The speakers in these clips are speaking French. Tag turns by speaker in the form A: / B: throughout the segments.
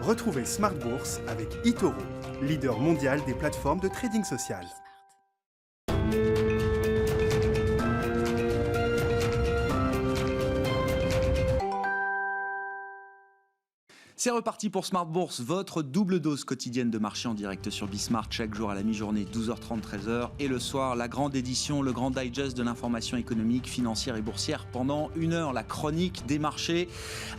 A: Retrouvez Smart Bourse avec eToro, leader mondial des plateformes de trading social.
B: C'est reparti pour Smart Bourse, votre double dose quotidienne de marché en direct sur Bismart, chaque jour à la mi-journée, 12h30, 13h. Et le soir, la grande édition, le grand digest de l'information économique, financière et boursière pendant 1 heure, la chronique des marchés,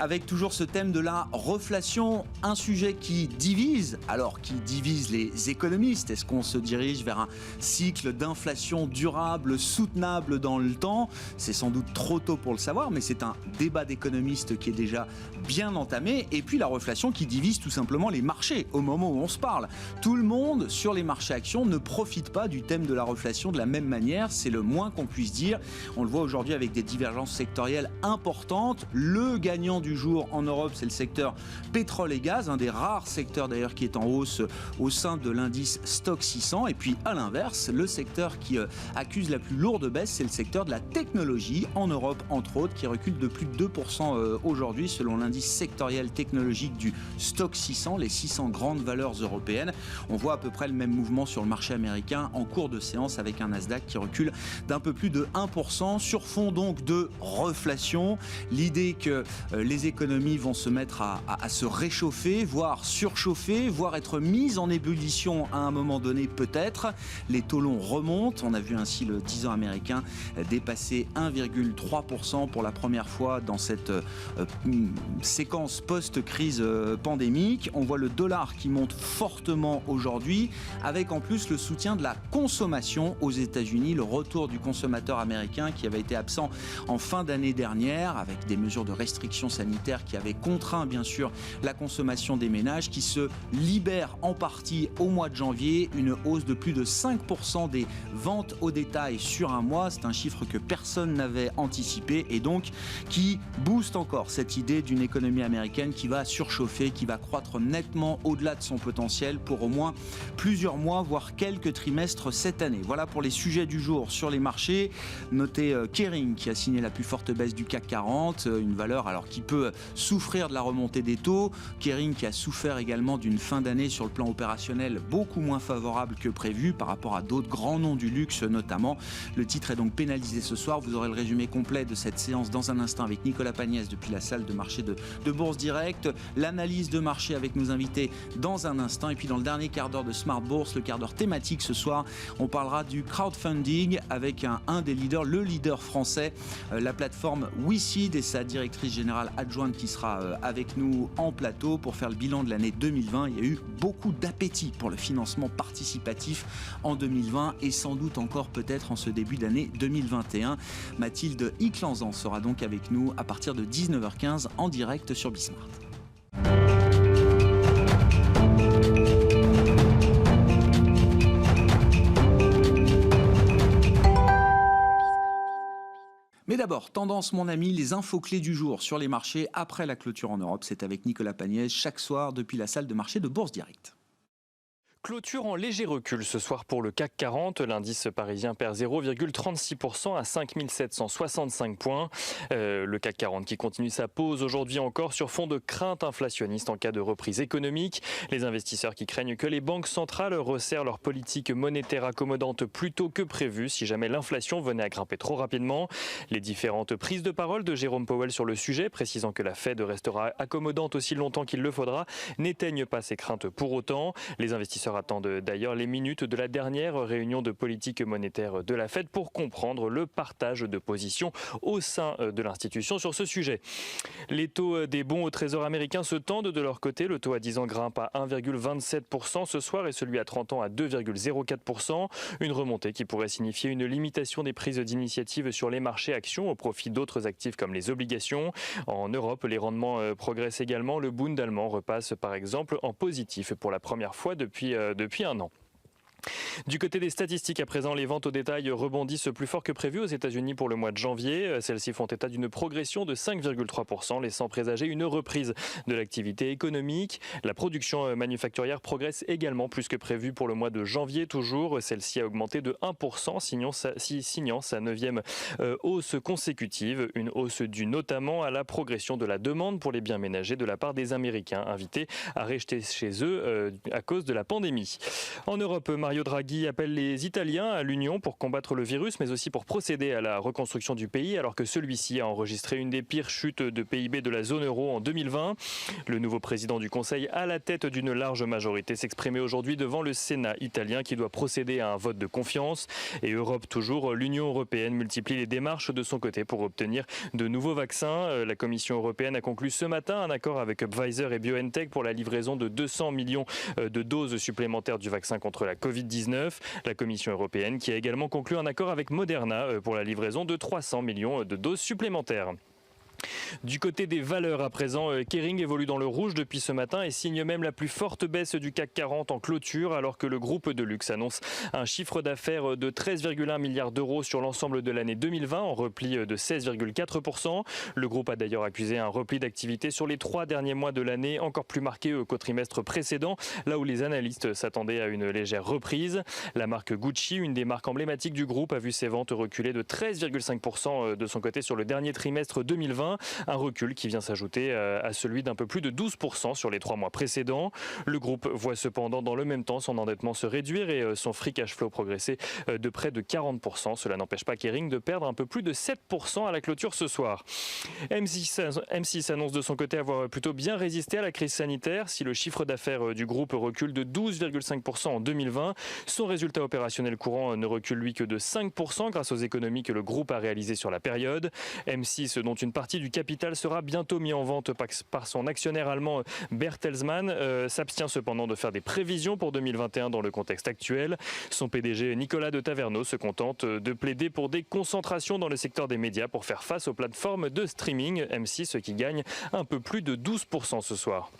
B: avec toujours ce thème de la reflation, un sujet qui divise. Alors, qui divise les économistes? Est-ce qu'on se dirige vers un cycle d'inflation durable, soutenable dans le temps? C'est sans doute trop tôt pour le savoir, mais c'est un débat d'économistes qui est déjà bien entamé. Et puis la reflation qui divise tout simplement les marchés au moment où on se parle. Tout le monde sur les marchés actions ne profite pas du thème de la reflation de la même manière, c'est le moins qu'on puisse dire. On le voit aujourd'hui avec des divergences sectorielles importantes. Le gagnant du jour en Europe, c'est le secteur pétrole et gaz, un des rares secteurs d'ailleurs qui est en hausse au sein de l'indice Stoxx 600. Et puis à l'inverse, le secteur qui accuse la plus lourde baisse, c'est le secteur de la technologie en Europe entre autres, qui recule de plus de 2% aujourd'hui selon l'indice sectoriel technologique du Stoxx 600, les 600 grandes valeurs européennes. On voit à peu près le même mouvement sur le marché américain en cours de séance avec un Nasdaq qui recule d'un peu plus de 1% sur fond donc de reflation. L'idée que les économies vont se mettre à se réchauffer, voire surchauffer, voire être mises en ébullition à un moment donné peut-être. Les taux longs remontent. On a vu ainsi le 10 ans américain dépasser 1,3% pour la première fois dans cette séquence post-crise pandémique. On voit le dollar qui monte fortement aujourd'hui, avec en plus le soutien de la consommation aux États-Unis, le retour du consommateur américain qui avait été absent en fin d'année dernière, avec des mesures de restriction sanitaire qui avaient contraint bien sûr la consommation des ménages, qui se libère en partie au mois de janvier, une hausse de plus de 5% des ventes au détail sur un mois. C'est un chiffre que personne n'avait anticipé et donc qui booste encore cette idée d'une économie américaine qui va surchauffer, qui va croître nettement au-delà de son potentiel pour au moins plusieurs mois, voire quelques trimestres cette année. Voilà pour les sujets du jour sur les marchés. Notez Kering qui a signé la plus forte baisse du CAC 40, une valeur alors qui peut souffrir de la remontée des taux. Kering qui a souffert également d'une fin d'année sur le plan opérationnel beaucoup moins favorable que prévu par rapport à d'autres grands noms du luxe notamment. Le titre est donc pénalisé ce soir. Vous aurez le résumé complet de cette séance dans un instant avec Nicolas Pagnès depuis la salle de marché de Bourse Direct. L'analyse de marché avec nos invités dans un instant. Et puis dans le dernier quart d'heure de Smart Bourse, le quart d'heure thématique ce soir, on parlera du crowdfunding avec un des leaders, le leader français, la plateforme WeSeed et sa directrice générale adjointe qui sera avec nous en plateau pour faire le bilan de l'année 2020. Il y a eu beaucoup d'appétit pour le financement participatif en 2020 et sans doute encore peut-être en ce début d'année 2021. Mathilde Iclanzan sera donc avec nous à partir de 19h15 en direct sur Bismart. Mais d'abord, tendance mon ami, les infos clés du jour sur les marchés après la clôture en Europe. C'est avec Nicolas Pagnès chaque soir depuis la salle de marché de Bourse Direct.
C: Clôture en léger recul ce soir pour le CAC 40. L'indice parisien perd 0,36% à 5765 points. Le CAC 40 qui continue sa pause aujourd'hui encore sur fond de crainte inflationniste en cas de reprise économique. Les investisseurs qui craignent que les banques centrales resserrent leur politique monétaire accommodante plus tôt que prévu si jamais l'inflation venait à grimper trop rapidement. Les différentes prises de parole de Jérôme Powell sur le sujet, précisant que la Fed restera accommodante aussi longtemps qu'il le faudra, n'éteignent pas ces craintes pour autant. Les investisseurs attendent d'ailleurs les minutes de la dernière réunion de politique monétaire de la Fed pour comprendre le partage de positions au sein de l'institution sur ce sujet. Les taux des bons au trésor américain se tendent de leur côté. Le taux à 10 ans grimpe à 1,27% ce soir et celui à 30 ans à 2,04%. Une remontée qui pourrait signifier une limitation des prises d'initiative sur les marchés actions au profit d'autres actifs comme les obligations. En Europe, les rendements progressent également. Le Bund allemand repasse par exemple en positif pour la première fois depuis un an. Du côté des statistiques, à présent, les ventes au détail rebondissent plus fort que prévu aux États-Unis pour le mois de janvier. Celles-ci font état d'une progression de 5,3%, laissant présager une reprise de l'activité économique. La production manufacturière progresse également plus que prévu pour le mois de janvier toujours. Celle-ci a augmenté de 1%, signant sa 9e hausse consécutive. Une hausse due notamment à la progression de la demande pour les biens ménagers de la part des Américains, invités à rester chez eux à cause de la pandémie. En Europe, Mario Draghi appelle les Italiens à l'union pour combattre le virus, mais aussi pour procéder à la reconstruction du pays, alors que celui-ci a enregistré une des pires chutes de PIB de la zone euro en 2020. Le nouveau président du Conseil, à la tête d'une large majorité, s'exprimait aujourd'hui devant le Sénat italien qui doit procéder à un vote de confiance. Et Europe toujours, l'Union européenne multiplie les démarches de son côté pour obtenir de nouveaux vaccins. La Commission européenne a conclu ce matin un accord avec Pfizer et BioNTech pour la livraison de 200 millions de doses supplémentaires du vaccin contre la Covid-19. La Commission européenne qui a également conclu un accord avec Moderna pour la livraison de 300 millions de doses supplémentaires. Du côté des valeurs à présent, Kering évolue dans le rouge depuis ce matin et signe même la plus forte baisse du CAC 40 en clôture, alors que le groupe de luxe annonce un chiffre d'affaires de 13,1 milliards d'euros sur l'ensemble de l'année 2020, en repli de 16,4%. Le groupe a d'ailleurs accusé un repli d'activité sur les 3 derniers mois de l'année, encore plus marqué qu'au trimestre précédent, là où les analystes s'attendaient à une légère reprise. La marque Gucci, une des marques emblématiques du groupe, a vu ses ventes reculer de 13,5% de son côté sur le dernier trimestre 2020. Un recul qui vient s'ajouter à celui d'un peu plus de 12% sur les 3 mois précédents. Le groupe voit cependant dans le même temps son endettement se réduire et son free cash flow progresser de près de 40%. Cela n'empêche pas Kering de perdre un peu plus de 7% à la clôture ce soir. M6 annonce de son côté avoir plutôt bien résisté à la crise sanitaire. Si le chiffre d'affaires du groupe recule de 12,5% en 2020, son résultat opérationnel courant ne recule lui que de 5% grâce aux économies que le groupe a réalisées sur la période. M6, dont une partie du capital sera bientôt mis en vente par son actionnaire allemand Bertelsmann, s'abstient cependant de faire des prévisions pour 2021 dans le contexte actuel. Son PDG Nicolas de Taverneau se contente de plaider pour des concentrations dans le secteur des médias pour faire face aux plateformes de streaming. M6 qui gagne un peu plus de 12% ce soir.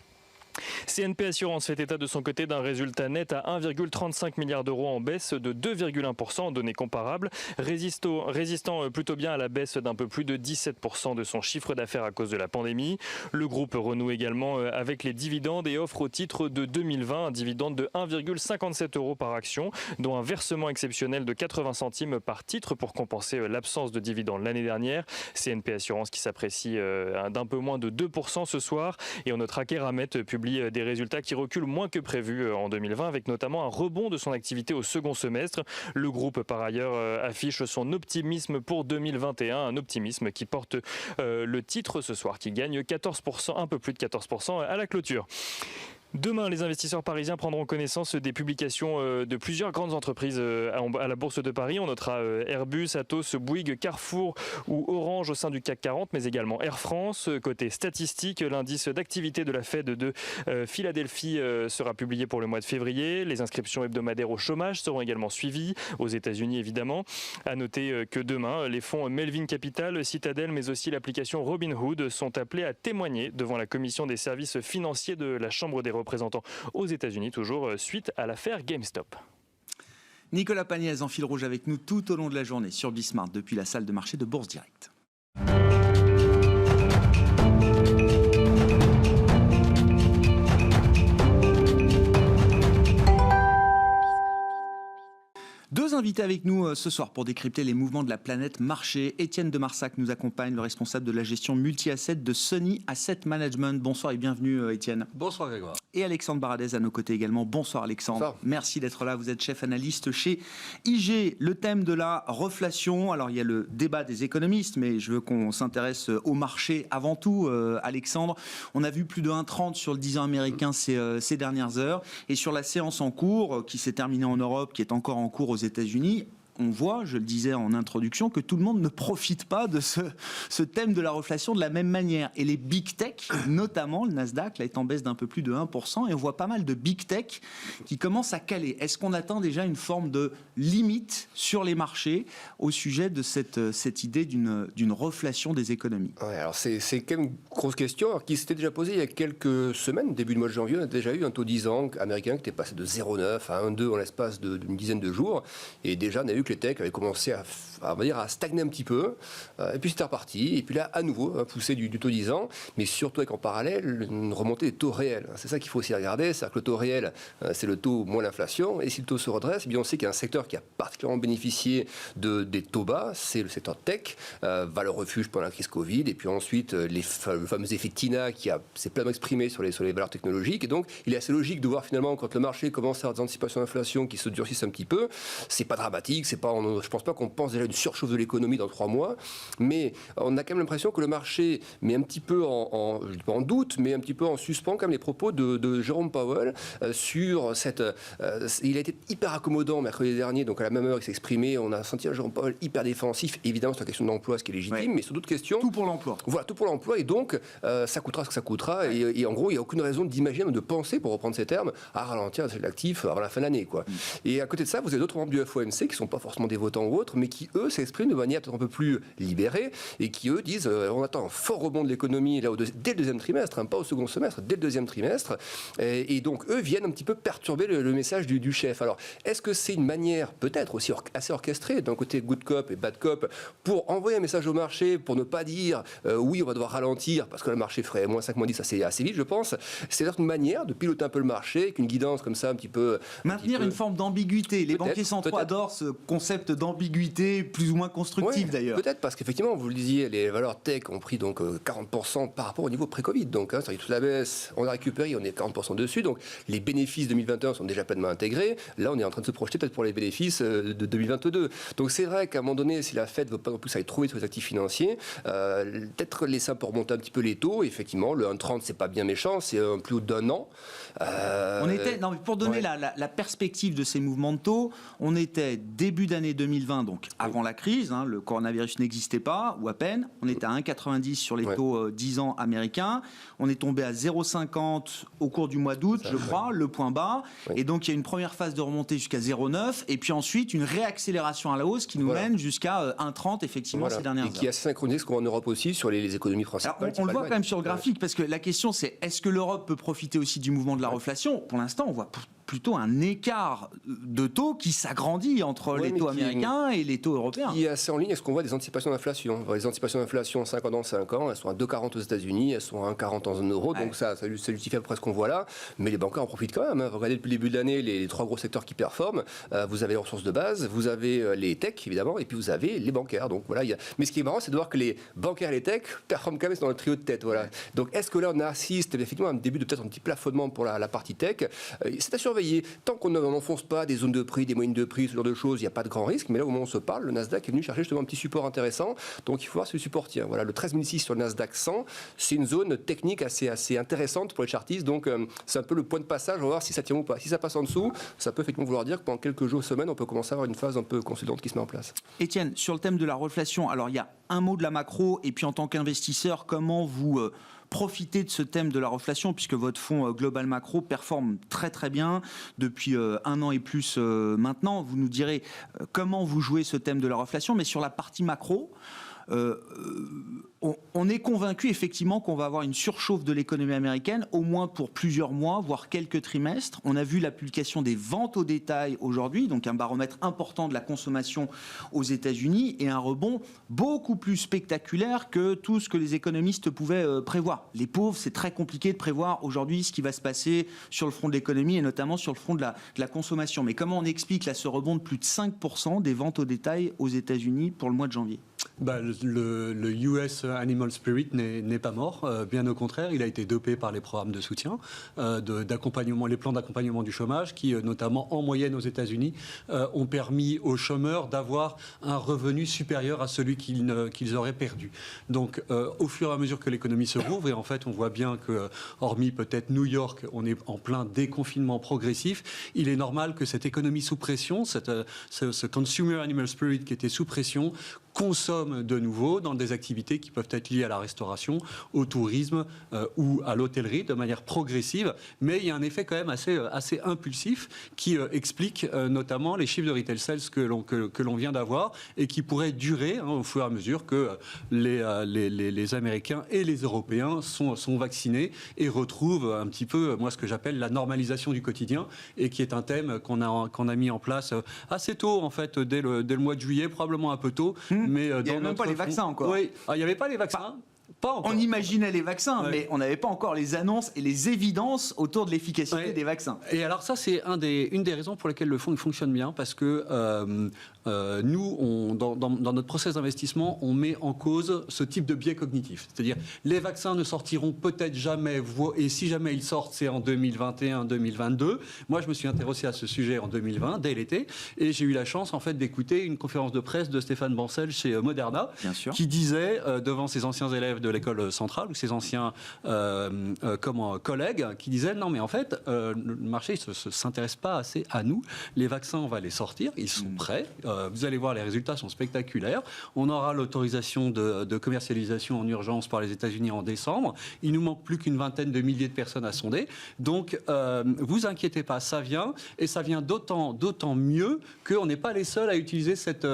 C: CNP Assurance fait état de son côté d'un résultat net à 1,35 milliard d'euros en baisse de 2,1% en données comparables, résistant plutôt bien à la baisse d'un peu plus de 17% de son chiffre d'affaires à cause de la pandémie. Le groupe renoue également avec les dividendes et offre au titre de 2020 un dividende de 1,57 euros par action, dont un versement exceptionnel de 80 centimes par titre pour compenser l'absence de dividendes l'année dernière. CNP Assurance qui s'apprécie d'un peu moins de 2% ce soir. Et on notera qu'Eramet publie des résultats qui reculent moins que prévu en 2020, avec notamment un rebond de son activité au second semestre. Le groupe, par ailleurs, affiche son optimisme pour 2021, un optimisme qui porte le titre ce soir, qui gagne 14%, un peu plus de 14% à la clôture. Demain, les investisseurs parisiens prendront connaissance des publications de plusieurs grandes entreprises à la Bourse de Paris. On notera Airbus, Atos, Bouygues, Carrefour ou Orange au sein du CAC 40, mais également Air France. Côté statistique, l'indice d'activité de la Fed de Philadelphie sera publié pour le mois de février. Les inscriptions hebdomadaires au chômage seront également suivies, aux États-Unis évidemment. À noter que demain, les fonds Melvin Capital, Citadel, mais aussi l'application Robinhood sont appelés à témoigner devant la commission des services financiers de la Chambre des représentants aux États-Unis, toujours suite à l'affaire GameStop.
B: Nicolas Pagnès en fil rouge avec nous tout au long de la journée sur Bismart depuis la salle de marché de Bourse Direct. Deux invités avec nous ce soir pour décrypter les mouvements de la planète marché. Étienne de Marsac nous accompagne, le responsable de la gestion multi-asset de Sony Asset Management. Bonsoir et bienvenue Étienne.
D: Bonsoir Grégoire.
B: Et Alexandre Baradez à nos côtés également. Bonsoir Alexandre.
D: Bonsoir.
B: Merci d'être là. Vous êtes chef analyste chez IG. Le thème de la reflation. Alors il y a le débat des économistes, mais je veux qu'on s'intéresse au marché avant tout. Alexandre, on a vu plus de 1,30 sur le 10 ans américain ces dernières heures. Et sur la séance en cours, qui s'est terminée en Europe, qui est encore en cours aux États-Unis, on voit, je le disais en introduction, que tout le monde ne profite pas de ce thème de la reflation de la même manière. Et les big tech, notamment le Nasdaq, là, est en baisse d'un peu plus de 1%, et on voit pas mal de big tech qui commencent à caler. Est-ce qu'on atteint déjà une forme de limite sur les marchés au sujet de cette idée d'une reflation des économies?
D: Ouais, alors c'est quand même une grosse question qui s'était déjà posée il y a quelques semaines, début du mois de janvier. On a déjà eu un taux 10 ans américain qui était passé de 0,9 à 1,2 en l'espace d'une dizaine de jours. Et déjà, on a vu que les techs avaient commencé à stagner un petit peu. Et puis c'était reparti. Et puis là, à nouveau, poussé du taux 10 ans, mais surtout avec en parallèle une remontée des taux réels. C'est ça qu'il faut aussi regarder. C'est-à-dire que le taux réel, c'est le taux moins l'inflation. Et si le taux se redresse, eh bien on sait qu'il y a un secteur qui a particulièrement bénéficié des taux bas, c'est le secteur tech, valeur refuge pendant la crise Covid. Et puis ensuite, le fameux effet TINA qui s'est pleinement exprimé sur les valeurs technologiques. Et donc, il est assez logique de voir finalement quand le marché commence à avoir des anticipations d'inflation qui se durcissent un petit peu. C'est pas dramatique. Je pense pas qu'on pense déjà à une surchauffe de l'économie dans 3 mois. Mais on a quand même l'impression que le marché met un petit peu je dis pas en doute, mais un petit peu en suspens quand même les propos de Jérôme Powell sur cette. Il a été hyper accommodant mercredi dernier, donc à la même heure il s'est exprimé. On a senti un Jérôme Powell hyper défensif. Évidemment, c'est la question de l'emploi, ce qui est légitime, mais sur d'autres questions.
B: Tout pour l'emploi.
D: Voilà, tout pour l'emploi. Et donc, ça coûtera ce que ça coûtera. Et en gros, il n'y a aucune raison d'imaginer, de penser, pour reprendre ces termes, à ralentir l'actif avant la fin de l'année, quoi. Et à côté de ça, vous avez d'autres membres du FOMC qui ne sont pas forcément des votants ou autres, mais qui, eux, s'expriment de manière peut-être un peu plus libérée et qui, eux, disent on attend un fort rebond de l'économie dès le deuxième trimestre, pas au second semestre, dès le deuxième trimestre. Et donc, eux viennent un petit peu perturber le message du chef. Alors, est-ce que c'est une manière, peut-être aussi assez orchestrée, d'un côté good cop et bad cop, pour envoyer un message au marché, pour ne pas dire oui, on va devoir ralentir, parce que le marché ferait moins 5, moins 10 assez vite, je pense. C'est une manière de piloter un peu le marché, avec une guidance comme ça, un petit peu.
B: Maintenir une forme d'ambiguïté. Les banquiers centraux adorent ce concept d'ambiguïté, plus ou moins constructif d'ailleurs.
D: Peut-être, parce qu'effectivement, vous le disiez, les valeurs tech ont pris donc 40% par rapport au niveau pré-Covid. Donc, c'est-à-dire toute la baisse, on a récupéré, on est 40% dessus. Donc, les bénéfices 2021 sont déjà pleinement intégrés. Là, on est en train de se projeter peut-être pour les bénéfices de 2022. Donc, c'est vrai qu'à un moment donné, si la Fed ne veut pas non plus aller trouver sur les actifs financiers, peut-être laisser un peu remonter un petit peu les taux. Effectivement, le 1,30, c'est pas bien méchant, c'est un plus haut d'1 an.
B: Mais pour donner la perspective de ces mouvements de taux, on était début d'année 2020, donc avant la crise, le coronavirus n'existait pas, ou à peine. On était à 1,90 sur les taux 10 ans américains. On est tombé à 0,50 au cours du mois d'août, je crois, le point bas. Et donc, il y a une première phase de remontée jusqu'à 0,9, et puis ensuite une réaccélération à la hausse qui nous mène jusqu'à 1,30, effectivement, ces dernières heures.
D: Et qui est assez synchronisé ce qu'on voit en Europe aussi sur les économies principales.
B: Alors, on le voit quand même sur le graphique, parce que la question c'est, est-ce que l'Europe peut profiter aussi du mouvement de la reflation? Pour l'instant, on voit plutôt un écart de taux qui s'agrandit entre les taux américains et les taux européens.
D: Qui est assez en ligne avec ce qu'on voit des anticipations d'inflation. Les anticipations d'inflation 5 ans dans 5 ans, elles sont à 2,40 aux États-Unis, elles sont à 1,40 en zone euro, donc ça justifie à peu près ce qu'on voit là. Mais les banquiers en profitent quand même. Regardez depuis le début de l'année les 3 gros secteurs qui performent. Vous avez les ressources de base, vous avez les techs évidemment, et puis vous avez les bancaires. Donc voilà. Mais ce qui est marrant, c'est de voir que les bancaires et les techs performent quand même dans le trio de tête. Voilà. Donc est-ce que là on assiste effectivement à un début de peut-être un petit plafonnement pour la partie tech? C'est à surveiller. Tant qu'on n'enfonce pas des zones de prix, des moyennes de prix, ce genre de choses, il n'y a pas de grand risque. Mais là, au moment où on se parle, le Nasdaq est venu chercher justement un petit support intéressant. Donc, il faut voir si le support tient. Voilà, le 13006 sur le Nasdaq 100, c'est une zone technique assez intéressante pour les chartistes. Donc, c'est un peu le point de passage. On va voir si ça tient ou pas. Si ça passe en dessous, ça peut effectivement vouloir dire que pendant quelques jours, semaines, on peut commencer à avoir une phase un peu consolidante qui se met en place.
B: Étienne, sur le thème de la reflation, alors il y a un mot de la macro, et puis en tant qu'investisseur, comment vous profiter de ce thème de la reflation, puisque votre fonds Global Macro performe très très bien depuis 1 an et plus maintenant. Vous nous direz comment vous jouez ce thème de la reflation, mais sur la partie macro, on est convaincu effectivement qu'on va avoir une surchauffe de l'économie américaine, au moins pour plusieurs mois, voire quelques trimestres. On a vu la publication des ventes au détail aujourd'hui, donc un baromètre important de la consommation aux États-Unis, et un rebond beaucoup plus spectaculaire que tout ce que les économistes pouvaient prévoir. Les pauvres, c'est très compliqué de prévoir aujourd'hui ce qui va se passer sur le front de l'économie, et notamment sur le front de la consommation. Mais comment on explique là ce rebond de plus de 5% des ventes au détail aux États-Unis pour le mois de janvier ?
E: Le US Animal Spirit n'est pas mort, bien au contraire, il a été dopé par les programmes de soutien, d'accompagnement, les plans d'accompagnement du chômage qui, notamment en moyenne aux États-Unis, ont permis aux chômeurs d'avoir un revenu supérieur à celui qu'ils auraient perdu. Donc, au fur et à mesure que l'économie se rouvre, et en fait, on voit bien que, hormis peut-être New York, on est en plein déconfinement progressif, il est normal que cette économie sous pression, ce Consumer Animal Spirit qui était sous pression, consomme de nouveau dans des activités qui peuvent être liées à la restauration, au tourisme ou à l'hôtellerie de manière progressive. Mais il y a un effet quand même assez impulsif qui explique notamment les chiffres de retail sales que l'on vient d'avoir et qui pourraient durer au fur et à mesure que les Américains et les Européens sont vaccinés et retrouvent un petit peu, moi, ce que j'appelle la normalisation du quotidien et qui est un thème qu'on a mis en place assez tôt, en fait, dès le mois de juillet, probablement un peu tôt. Mais
B: il n'y avait même pas les vaccins encore.
E: Oui, il n'y avait pas les vaccins. Pas encore.
B: On imaginait les vaccins, mais on n'avait pas encore les annonces et les évidences autour de l'efficacité des vaccins.
E: Et alors ça, c'est une des raisons pour lesquelles le fonds il fonctionne bien, parce que nous, dans notre process d'investissement, on met en cause ce type de biais cognitif. C'est-à-dire, les vaccins ne sortiront peut-être jamais, et si jamais ils sortent, c'est en 2021-2022. Moi, je me suis intéressé à ce sujet en 2020, dès l'été, et j'ai eu la chance, en fait, d'écouter une conférence de presse de Stéphane Bancel chez Moderna, qui disait, devant ses anciens élèves de l'école centrale, ou ses anciens collègues, qui disaient, non, mais en fait, le marché ne s'intéresse pas assez à nous. Les vaccins, on va les sortir, ils sont prêts. Vous allez voir, les résultats sont spectaculaires. On aura l'autorisation de commercialisation en urgence par les États-Unis en décembre. Il nous manque plus qu'une vingtaine de milliers de personnes à sonder. Donc, vous inquiétez pas, ça vient. Et ça vient d'autant mieux qu'on n'est pas les seuls à utiliser cette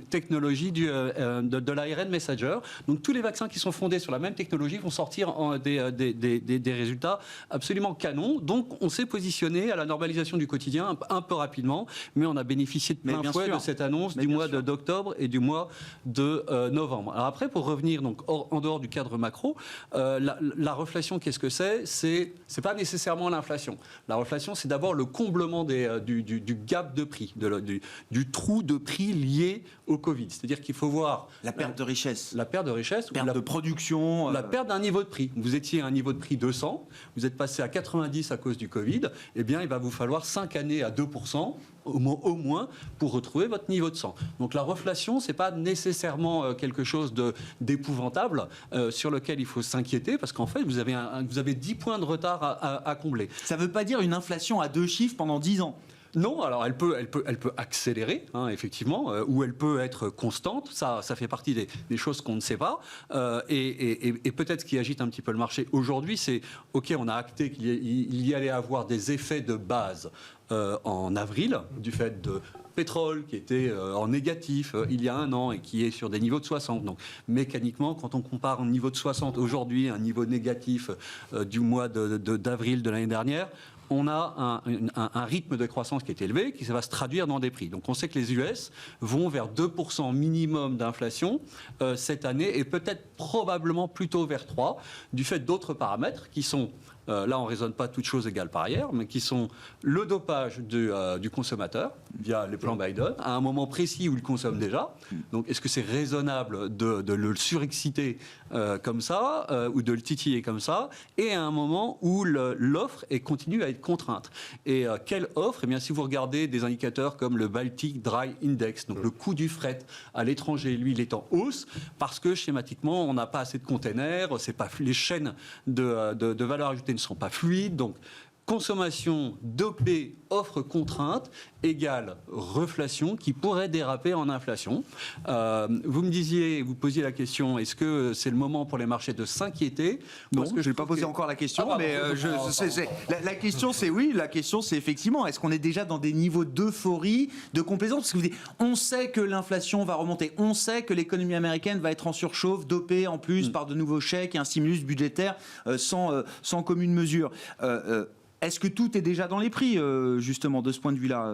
E: technologie de l'ARN messenger. Donc, tous les vaccins qui sont fondés sur la même technologie vont sortir des résultats absolument canons. Donc, on s'est positionné à la normalisation du quotidien un peu rapidement, mais on a bénéficié de plein fouet de cette annonce du mois d'octobre et du mois de novembre. Alors après, pour revenir donc en dehors du cadre macro, la reflation, qu'est-ce que c'est ? C'est pas nécessairement l'inflation. La reflation, c'est d'abord le comblement du gap de prix, du trou de prix lié au Covid. C'est-à-dire qu'il faut voir
B: la perte de richesse.
E: La perte de richesse.
B: Perte de production.
E: La perte d'un niveau de prix. Vous étiez à un niveau de prix 200, vous êtes passé à 90 à cause du Covid, eh bien, il va vous falloir 5 années à 2%, au moins, pour retrouver votre niveau de 100. Donc la reflation, c'est pas nécessairement quelque chose d'épouvantable sur lequel il faut s'inquiéter, parce qu'en fait, vous avez 10 points de retard à combler.
B: Ça ne veut pas dire une inflation à 2 chiffres pendant 10 ans.
E: Non, alors elle peut accélérer, effectivement, ou elle peut être constante. Ça fait partie des choses qu'on ne sait pas. Et peut-être ce qui agite un petit peu le marché aujourd'hui, c'est, OK, on a acté qu'il y allait avoir des effets de base en avril, du fait de pétrole qui était en négatif il y a un an et qui est sur des niveaux de 60. Donc mécaniquement, quand on compare un niveau de 60 aujourd'hui à un niveau négatif du mois d'avril de l'année dernière, on a un rythme de croissance qui est élevé, qui va se traduire dans des prix. Donc on sait que les US vont vers 2% minimum d'inflation cette année, et peut-être probablement plutôt vers 3%, du fait d'autres paramètres qui sont... là, on ne raisonne pas toutes choses égales par ailleurs, mais qui sont le dopage du consommateur via les plans Biden, à un moment précis où il consomme déjà. Donc, est-ce que c'est raisonnable de le surexciter comme ça, ou de le titiller comme ça, et à un moment où l'offre continue à être contrainte. Et quelle offre ? Eh bien, si vous regardez des indicateurs comme le Baltic Dry Index, donc le coût du fret à l'étranger, lui, il est en hausse, parce que schématiquement, on n'a pas assez de containers, les chaînes de valeur ajoutée ne sont pas fluides, donc consommation dopée, offre contrainte, égale reflation qui pourrait déraper en inflation. Vous posiez la question, est-ce que c'est le moment pour les marchés de s'inquiéter ?
B: Non, je n'ai pas posé encore la question, mais la question c'est oui, la question c'est effectivement, est-ce qu'on est déjà dans des niveaux d'euphorie, de complaisance ? Parce que vous dites, on sait que l'inflation va remonter, on sait que l'économie américaine va être en surchauffe, dopée en plus par de nouveaux chèques et un stimulus budgétaire sans commune mesure. Est-ce que tout est déjà dans les prix, justement, de ce point de vue-là,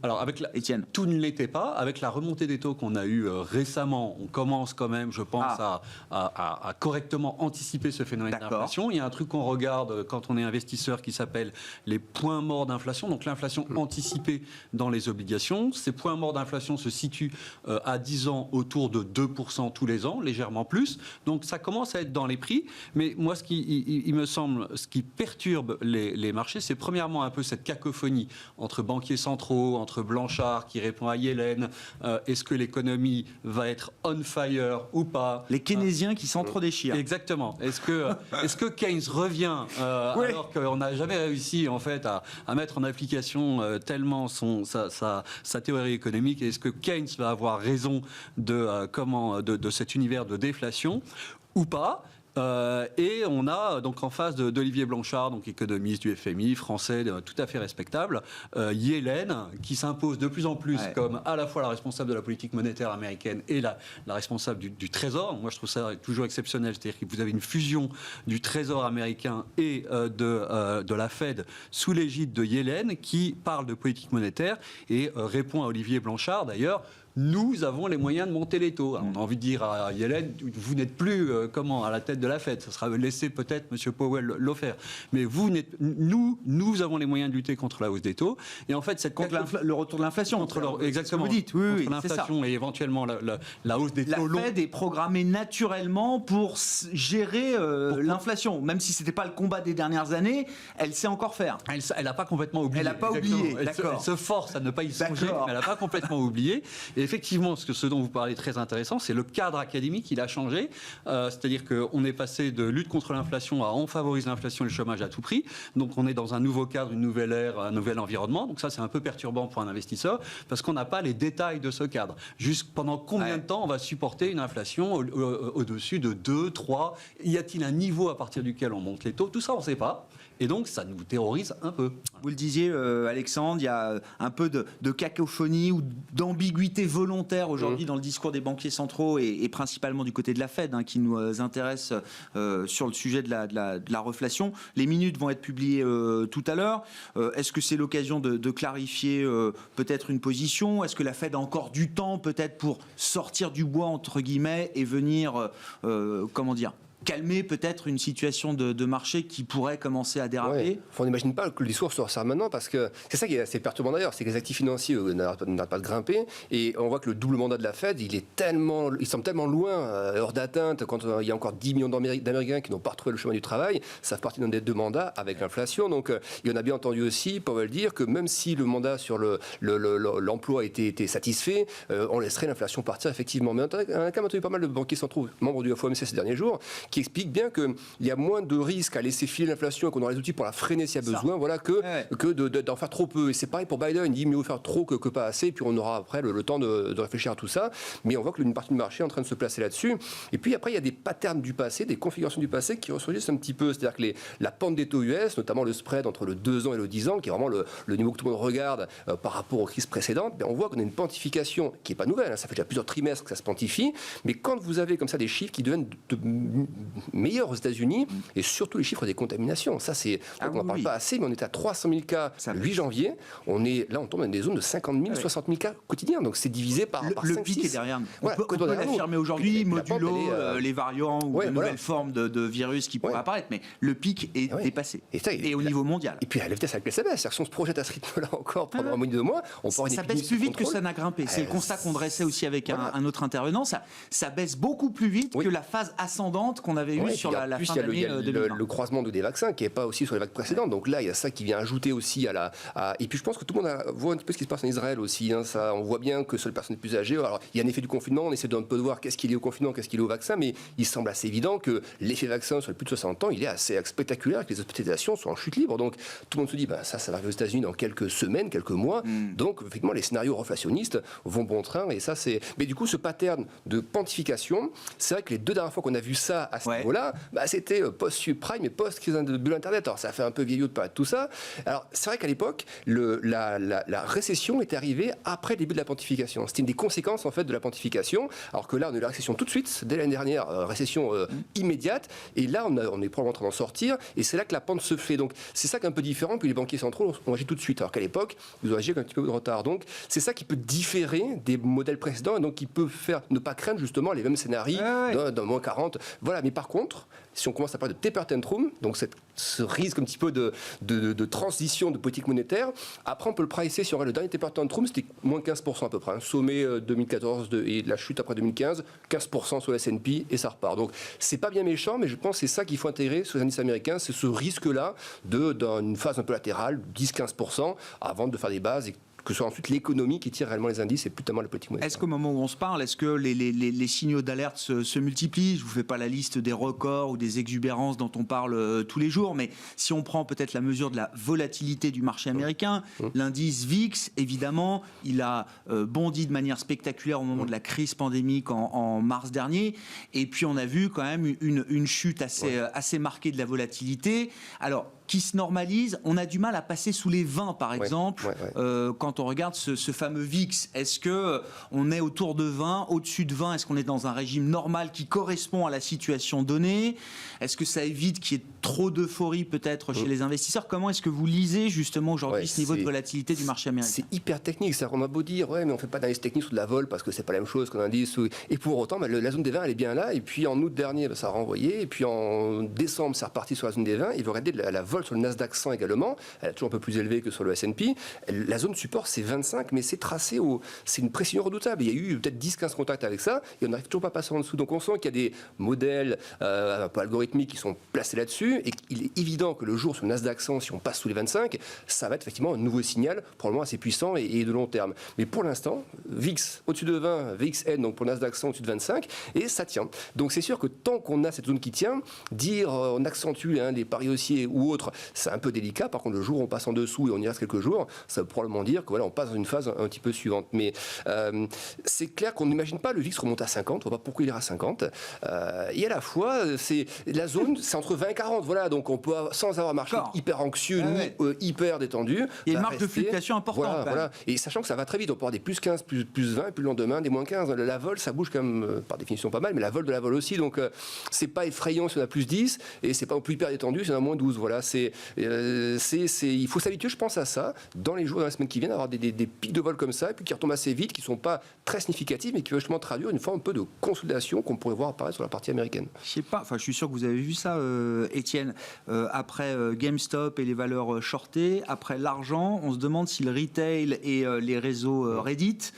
E: Alors,
B: Étienne?
E: Tout ne l'était pas. Avec la remontée des taux qu'on a eue récemment, on commence quand même, je pense, à correctement anticiper ce phénomène d'inflation. Il y a un truc qu'on regarde quand on est investisseur qui s'appelle les points morts d'inflation, donc l'inflation anticipée dans les obligations. Ces points morts d'inflation se situent à 10 ans autour de 2% tous les ans, légèrement plus. Donc ça commence à être dans les prix. Mais moi, il me semble, ce qui perturbe les marchés, c'est premièrement un peu cette cacophonie entre banquiers centraux, entre Blanchard qui répond à Yellen, est-ce que l'économie va être on fire ou pas?
B: Les keynésiens qui s'entre-déchirent.
E: Exactement. Est-ce que Keynes revient alors qu'on n'a jamais réussi en fait à mettre en application tellement sa théorie économique? Est-ce que Keynes va avoir raison de cet univers de déflation ou pas? Et on a donc en face d'Olivier Blanchard, donc économiste du FMI, français, tout à fait respectable, Yellen, qui s'impose de plus en plus comme à la fois la responsable de la politique monétaire américaine et la responsable du Trésor. Moi, je trouve ça toujours exceptionnel. C'est-à-dire que vous avez une fusion du Trésor américain et de la Fed sous l'égide de Yellen, qui parle de politique monétaire et répond à Olivier Blanchard, d'ailleurs. Nous avons les moyens de monter les taux. On a envie de dire à Yellen, vous n'êtes plus à la tête de la Fed. Ça sera laissé peut-être M. Powell le faire. Mais nous avons les moyens de lutter contre la hausse des taux. Et en fait,
B: le retour de l'inflation.
E: Exactement.
B: Vous dites. Oui,
E: contre l'inflation et éventuellement la hausse des taux.
B: La Fed est programmée naturellement pour gérer l'inflation. Même si ce n'était pas le combat des dernières années, elle sait encore faire.
E: Elle n'a pas complètement oublié.
B: Elle n'a pas oublié.
E: Elle se force à ne pas y songer, mais elle n'a pas complètement oublié. Et effectivement, ce dont vous parlez est très intéressant, c'est le cadre académique, il a changé. C'est-à-dire qu'on est passé de lutte contre l'inflation à on favorise l'inflation et le chômage à tout prix. Donc on est dans un nouveau cadre, une nouvelle ère, un nouvel environnement. Donc ça, c'est un peu perturbant pour un investisseur parce qu'on n'a pas les détails de ce cadre. Pendant combien de temps on va supporter une inflation au-dessus de 2, 3 ? Y a-t-il un niveau à partir duquel on monte les taux ? Tout ça, on ne sait pas. Et donc, ça nous terrorise un peu.
B: Vous le disiez, Alexandre, il y a un peu de cacophonie ou d'ambiguïté volontaire aujourd'hui dans le discours des banquiers centraux et principalement du côté de la Fed, qui nous intéresse sur le sujet de la reflation. Les minutes vont être publiées tout à l'heure. Est-ce que c'est l'occasion de clarifier peut-être une position ? Est-ce que la Fed a encore du temps peut-être pour sortir du bois, entre guillemets, et venir, calmer peut-être une situation de marché qui pourrait commencer à déraper.
D: Ouais. On n'imagine pas que le discours se resserre maintenant parce que c'est ça qui est assez perturbant d'ailleurs, c'est que les actifs financiers n'arrêtent pas de grimper et on voit que le double mandat de la Fed, il semble tellement loin, hors d'atteinte, quand il y a encore 10 millions d'Américains qui n'ont pas retrouvé le chemin du travail, ça fait partie d'un des deux mandats avec l'inflation. Donc on a bien entendu aussi Powell dire que même si le mandat sur l'emploi était satisfait, on laisserait l'inflation partir effectivement. Mais on a quand même entendu pas mal de banquiers centraux, membres du FOMC ces derniers jours, qui explique bien qu'il y a moins de risques à laisser filer l'inflation et qu'on aura les outils pour la freiner s'il y a besoin, que d'en faire trop peu. Et c'est pareil pour Biden, il dit mieux faire trop que pas assez, et puis on aura après le temps de réfléchir à tout ça. Mais on voit qu'une partie du marché est en train de se placer là-dessus. Et puis après, il y a des patterns du passé, des configurations du passé qui ressurgissent un petit peu. C'est-à-dire que la pente des taux US, notamment le spread entre le 2 ans et le 10 ans, qui est vraiment le niveau que tout le monde regarde par rapport aux crises précédentes, on voit qu'on a une pontification qui n'est pas nouvelle, ça fait déjà plusieurs trimestres que ça se pontifie. Mais quand vous avez comme ça des chiffres qui deviennent meilleurs aux États-Unis et surtout les chiffres des contaminations. Ça, on n'en parle pas assez, mais on est à 300 000 cas le 8 janvier. On tombe dans des zones de 50 000, 60 000 cas quotidiens. Donc c'est divisé par 5,
B: le pic
D: 6.
B: est derrière nous.
D: Voilà,
B: on peut l'affirmer aujourd'hui, modulo les variants ou de nouvelles
D: formes
B: formes de virus qui pourraient apparaître, mais le pic est dépassé. Et au niveau mondial.
D: Et puis à la vitesse à laquelle ça baisse. Si on se projette à ce rythme-là encore pendant un mois, 2 mois, on peut
B: ça baisse plus vite que ça n'a grimpé. C'est le constat qu'on dressait aussi avec un autre intervenant. Ça baisse beaucoup plus vite que la phase ascendante qu'on avait eue sur la fin d'année 2020.
D: Le croisement des vaccins qui n'est pas aussi sur les vagues précédentes. Donc là, il y a ça qui vient ajouter aussi et puis je pense que tout le monde voit un petit peu ce qui se passe en Israël aussi. Ça, on voit bien que sur les personnes les plus âgées, alors il y a un effet du confinement, on essaie d'un peu de voir qu'est-ce qu'il est au confinement, qu'est-ce qu'il est au vaccin, mais il semble assez évident que l'effet vaccin sur les plus de 60 ans, il est assez spectaculaire, que les hospitalisations sont en chute libre. Donc tout le monde se dit, ça va arriver aux États-Unis dans quelques semaines, quelques mois. Donc effectivement, les scénarios reflationnistes vont bon train. Et ça, mais du coup, ce pattern de pontification, c'est vrai que les 2 dernières fois qu'on a vu ça à ce niveau-là, c'était post-subprime et post-crise de bulle Internet. Alors, ça fait un peu vieillot de parler de tout ça. Alors, c'est vrai qu'à l'époque, la récession est arrivée après le début de la pontification. C'était une des conséquences, en fait, de la pontification. Alors que là, on a eu la récession tout de suite, dès l'année dernière, récession immédiate. Et là, on est probablement en train d'en sortir. Et c'est là que la pente se fait. Donc, c'est ça qui est un peu différent. Puis les banquiers centraux ont agi tout de suite. Alors qu'à l'époque, ils ont agi avec un petit peu de retard. Donc, c'est ça qui peut différer des modèles précédents et donc qui peut faire ne pas craindre justement les mêmes scénarios d'un moins 40. Voilà. Mais par contre, si on commence à parler de taper tantrum, donc ce risque un petit peu de transition de politique monétaire, après on peut le pricer si on regarde le dernier taper tantrum, c'était moins 15% à peu près. Sommet 2014 et la chute après 2015, 15% sur le S&P et ça repart. Donc c'est pas bien méchant, mais je pense que c'est ça qu'il faut intégrer sur les indices américains, c'est ce risque-là d'une phase un peu latérale, 10-15%, avant de faire des bases et que ce soit ensuite l'économie qui tire réellement les indices et plus tellement la politique monétaire.
B: Est-ce qu'au moment où on se parle, est-ce que les signaux d'alerte se multiplient? Je ne vous fais pas la liste des records ou des exubérances dont on parle tous les jours, mais si on prend peut-être la mesure de la volatilité du marché américain, l'indice VIX, évidemment, il a bondi de manière spectaculaire au moment de la crise pandémique en mars dernier, et puis on a vu quand même une chute assez marquée de la volatilité. Alors, qui se normalise, on a du mal à passer sous les 20 par exemple, quand on regarde ce fameux VIX. Est-ce qu'on est autour de 20, au-dessus de 20? Est-ce qu'on est dans un régime normal qui correspond à la situation donnée? Est-ce que ça évite qu'il y ait trop d'euphorie peut-être chez les investisseurs? Comment est-ce que vous lisez justement aujourd'hui ce niveau de volatilité du marché américain?
D: C'est hyper technique, c'est-à-dire qu'on a beau dire mais on ne fait pas d'analyse technique sur de la vol parce que c'est pas la même chose qu'un indice, et pour autant la zone des 20 elle est bien là, et puis en août dernier ça a renvoyé, et puis en décembre c'est reparti sur la zone des 20, il va regarder la vol sur le Nasdaq 100 également, elle est toujours un peu plus élevée que sur le S&P. La zone support c'est 25, mais c'est tracé c'est une précision redoutable. Il y a eu peut-être 10-15 contacts avec ça et on n'arrive toujours pas à passer en dessous. Donc on sent qu'il y a des modèles un peu algorithmiques qui sont placés là-dessus, et il est évident que le jour sur le Nasdaq 100, si on passe sous les 25, ça va être effectivement un nouveau signal probablement assez puissant et de long terme. Mais pour l'instant, VIX au-dessus de 20, VXN donc pour le Nasdaq 100 au-dessus de 25, et ça tient. Donc c'est sûr que tant qu'on a cette zone qui tient, dire on accentue les paris haussiers ou autres, c'est un peu délicat. Par contre, le jour où on passe en dessous et on y reste quelques jours, ça veut probablement dire que voilà, on passe dans une phase un petit peu suivante. Mais c'est clair qu'on n'imagine pas le VIX remonter à 50. On ne voit pas pourquoi il ira à 50. Et à la fois, la zone, c'est entre 20 et 40. Voilà, donc on peut, sans avoir un marché hyper anxieux ni hyper détendu.
B: Il y a une marge de fluctuation importante.
D: Voilà. Et sachant que ça va très vite, on peut avoir des plus 15, plus 20, et puis le lendemain, des moins 15. La vol, ça bouge quand même, par définition pas mal, mais la vol de la vol aussi. Donc c'est pas effrayant si on a plus 10, et c'est pas non plus hyper détendu si on a moins 12. Voilà, il faut s'habituer, je pense, à ça, dans les jours, dans les semaines qui viennent, avoir des pics de vol comme ça, et puis qui retombent assez vite, qui ne sont pas très significatifs, mais qui vont justement traduire une forme un peu de consolidation qu'on pourrait voir apparaître sur la partie américaine.
B: Je suis sûr que vous avez vu ça, Étienne. Après GameStop et les valeurs shortées, après l'argent, on se demande si le retail et les réseaux Reddit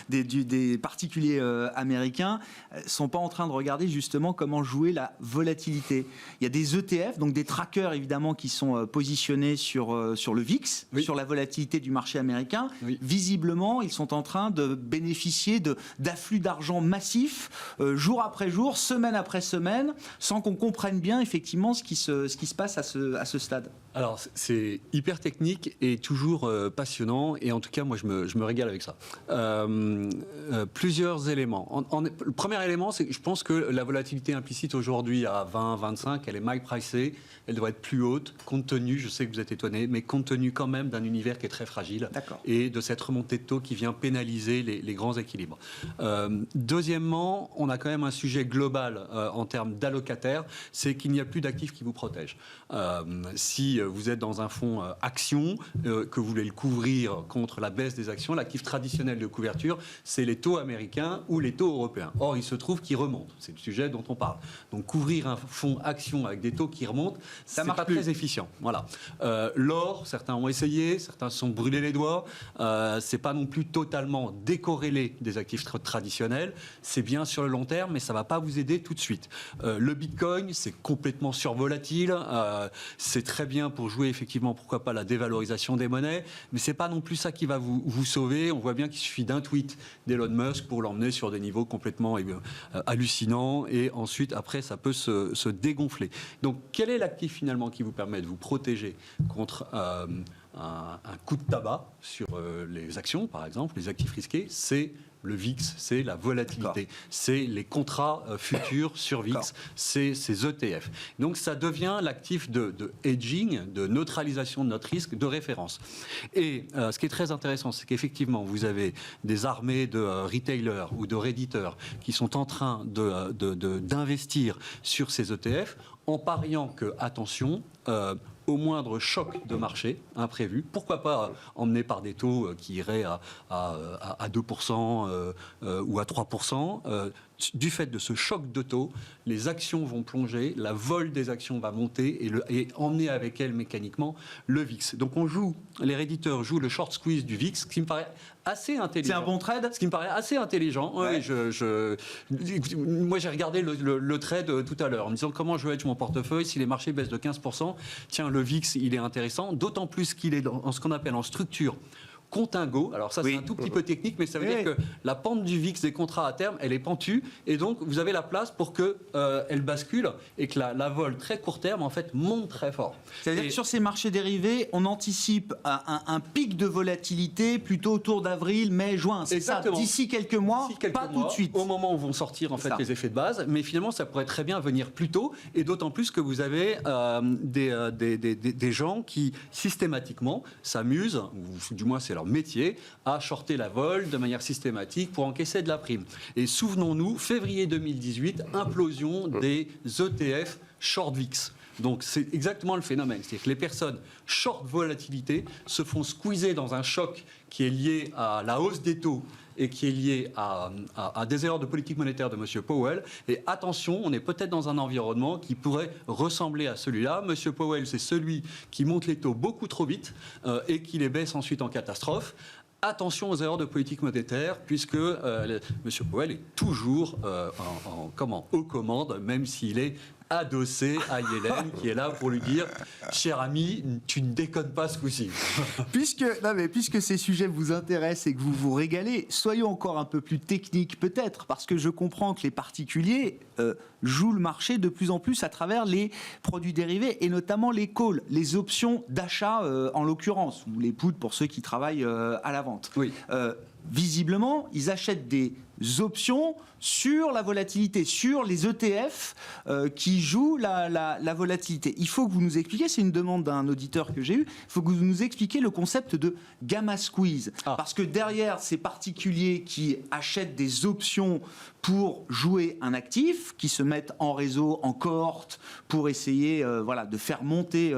B: des particuliers américains sont pas en train de regarder justement comment jouer la volatilité. Il y a des ETF, donc des trackers évidemment qui sont positionnés sur le VIX, sur la volatilité du marché américain. Visiblement, ils sont en train de bénéficier d'afflux d'argent massifs, jour après jour, semaine après semaine, sans qu'on comprenne bien effectivement ce qui se passe à ce stade.
E: Alors, c'est hyper technique et toujours passionnant, et en tout cas, moi, je me régale avec ça. Plusieurs éléments. Le premier élément, c'est que je pense que la volatilité implicite aujourd'hui à 20, 25, elle est mal pricée, elle devrait être plus haute, compte tenu, je sais que vous êtes étonné, mais compte tenu quand même d'un univers qui est très fragile, et de cette remontée de taux qui vient pénaliser les grands équilibres. Deuxièmement, on a quand même un sujet global en termes d'allocataires, c'est qu'il n'y a plus d'actifs qui vous protègent. Si vous êtes dans un fonds action, que vous voulez le couvrir contre la baisse des actions, l'actif traditionnel de couverture, c'est les taux américains ou les taux européens. Or, il se trouve qu'ils remontent. C'est le sujet dont on parle. Donc, couvrir un fonds action avec des taux qui remontent, ça marche pas très efficient. Voilà. L'or, certains ont essayé, certains se sont brûlés les doigts. C'est pas non plus totalement décorrélé des actifs traditionnels. C'est bien sur le long terme, mais ça va pas vous aider tout de suite. Le Bitcoin, c'est complètement survolatile. C'est très bien pour jouer effectivement, pourquoi pas, la dévalorisation des monnaies, mais c'est pas non plus ça qui va vous sauver. On voit bien qu'il suffit d'un tweet d'Elon Musk pour l'emmener sur des niveaux complètement hallucinants, et ensuite après ça peut se dégonfler. Donc quel est l'actif finalement qui vous permet de vous protéger contre un coup de tabac sur les actions, par exemple, les actifs risqués, c'est le VIX, c'est la volatilité, c'est les contrats futurs sur VIX, c'est ces ETF. Donc ça devient l'actif de hedging, de neutralisation de notre risque, de référence. Et ce qui est très intéressant, c'est qu'effectivement, vous avez des armées de retailers ou de redditeurs qui sont en train d'investir sur ces ETF en pariant que, attention, au moindre choc de marché imprévu, pourquoi pas emmené par des taux qui iraient à 2% ou à 3%, du fait de ce choc de taux, les actions vont plonger, la vol des actions va monter et emmener avec elle mécaniquement le VIX. Donc les réditeurs jouent le short squeeze du VIX, ce qui me paraît assez intelligent.
B: C'est un bon trade ?
E: Ce qui me paraît assez intelligent. Ouais. Moi, j'ai regardé le trade tout à l'heure en me disant comment je hedge mon portefeuille si les marchés baissent de 15%. Tiens, le VIX, il est intéressant, d'autant plus qu'il est dans ce qu'on appelle en structure contingo. Alors ça, c'est un tout petit peu technique, mais ça veut dire que la pente du VIX des contrats à terme, elle est pentue, et donc vous avez la place pour que elle bascule et que la vol très court terme, en fait, monte très fort.
B: C'est-à-dire que sur ces marchés dérivés, on anticipe un pic de volatilité plutôt autour d'avril, mai, juin. C'est ça, d'ici quelques mois, tout de suite.
E: Au moment où vont sortir en fait les effets de base, mais finalement, ça pourrait très bien venir plus tôt, et d'autant plus que vous avez des gens qui systématiquement s'amusent, ou du moins c'est leur métier, à shorter la vol de manière systématique pour encaisser de la prime. Et souvenons-nous, février 2018, implosion des ETF short VIX. Donc c'est exactement le phénomène, c'est-à-dire que les personnes short volatilité se font squeezer dans un choc qui est lié à la hausse des taux et qui est lié à des erreurs de politique monétaire de M. Powell. Et attention, on est peut-être dans un environnement qui pourrait ressembler à celui-là. M. Powell, c'est celui qui monte les taux beaucoup trop vite et qui les baisse ensuite en catastrophe. Attention aux erreurs de politique monétaire, puisque M. Powell est toujours aux commandes, même s'il est adossé à Yellen, qui est là pour lui dire « Cher ami, tu ne déconnes pas ce coup-ci ».
B: Puisque ces sujets vous intéressent et que vous vous régalez, soyons encore un peu plus techniques peut-être, parce que je comprends que les particuliers jouent le marché de plus en plus à travers les produits dérivés, et notamment les calls, les options d'achat en l'occurrence, ou les puts pour ceux qui travaillent à la vente.
E: Oui.
B: Visiblement, ils achètent des options sur la volatilité, sur les ETF qui jouent la volatilité. Il faut que vous nous expliquiez, c'est une demande d'un auditeur que j'ai eu, il faut que vous nous expliquiez le concept de gamma squeeze. Parce que derrière ces particuliers qui achètent des options pour jouer un actif, qui se mettent en réseau, en cohorte, pour essayer de faire monter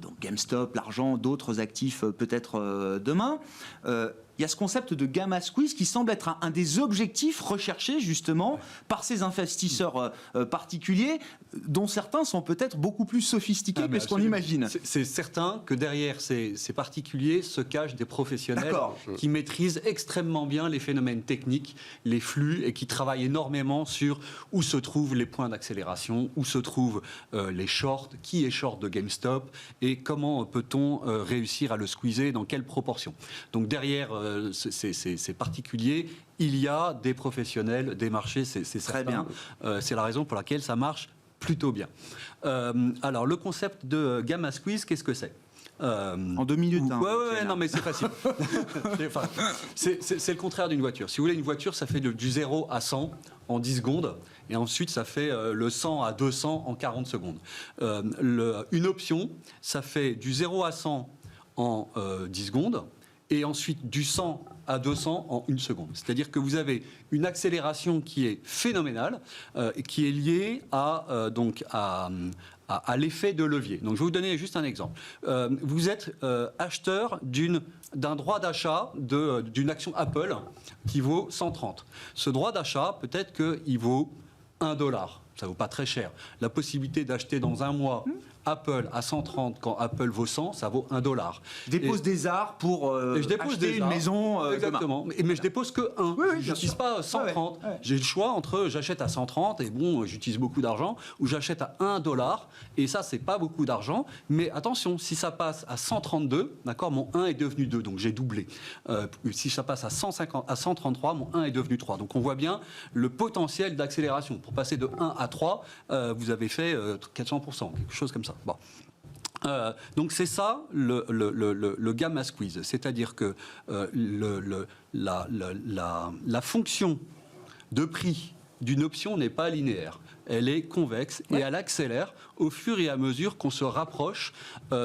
B: donc GameStop, l'argent, d'autres actifs peut-être demain, il y a ce concept de gamma squeeze qui semble être un des objectifs recherchés justement par ces investisseurs particuliers, dont certains sont peut-être beaucoup plus sophistiqués que ce qu'on imagine.
E: C'est certain que derrière ces particuliers se cachent des professionnels qui maîtrisent extrêmement bien les phénomènes techniques, les flux, et qui travaillent énormément sur où se trouvent les points d'accélération, où se trouvent les shorts, qui est short de GameStop, et comment peut-on réussir à le squeezer, dans quelle proportion. Donc derrière ces particuliers, il y a des professionnels, des marchés, c'est très bien. C'est la raison pour laquelle ça marche plutôt bien. Alors, le concept de gamma squeeze, qu'est-ce que c'est ?
B: En 2 minutes.
E: Non, mais c'est facile. C'est le contraire d'une voiture. Si vous voulez, une voiture, ça fait du 0 à 100 en 10 secondes. Et ensuite, ça fait le 100 à 200 en 40 secondes. Une option, ça fait du 0 à 100 en 10 secondes. Et ensuite du 100 à 200 en 1 seconde. C'est-à-dire que vous avez une accélération qui est phénoménale, qui est liée à l'effet de levier. Donc je vais vous donner juste un exemple. Vous êtes acheteur d'un droit d'achat d'une action Apple qui vaut 130. Ce droit d'achat, peut-être qu'il vaut $1. Ça ne vaut pas très cher. La possibilité d'acheter dans un mois Apple à 130 quand Apple vaut 100, ça vaut $1.
B: Je dépose des arts pour acheter une maison.
E: Exactement. Mais je dépose que 1. Je n'utilise pas 130. J'ai le choix entre j'achète à 130 et bon, j'utilise beaucoup d'argent, ou j'achète à $1. Et ça, c'est pas beaucoup d'argent. Mais attention, si ça passe à 132, d'accord, mon 1 est devenu 2, donc j'ai doublé. Si ça passe à 133, mon 1 est devenu 3. Donc on voit bien le potentiel d'accélération. Pour passer de 1 à 3, vous avez fait 400%, quelque chose comme ça. Bon. Donc c'est ça le gamma squeeze, c'est-à-dire que la fonction de prix d'une option n'est pas linéaire. Elle est convexe et elle accélère au fur et à mesure qu'on se rapproche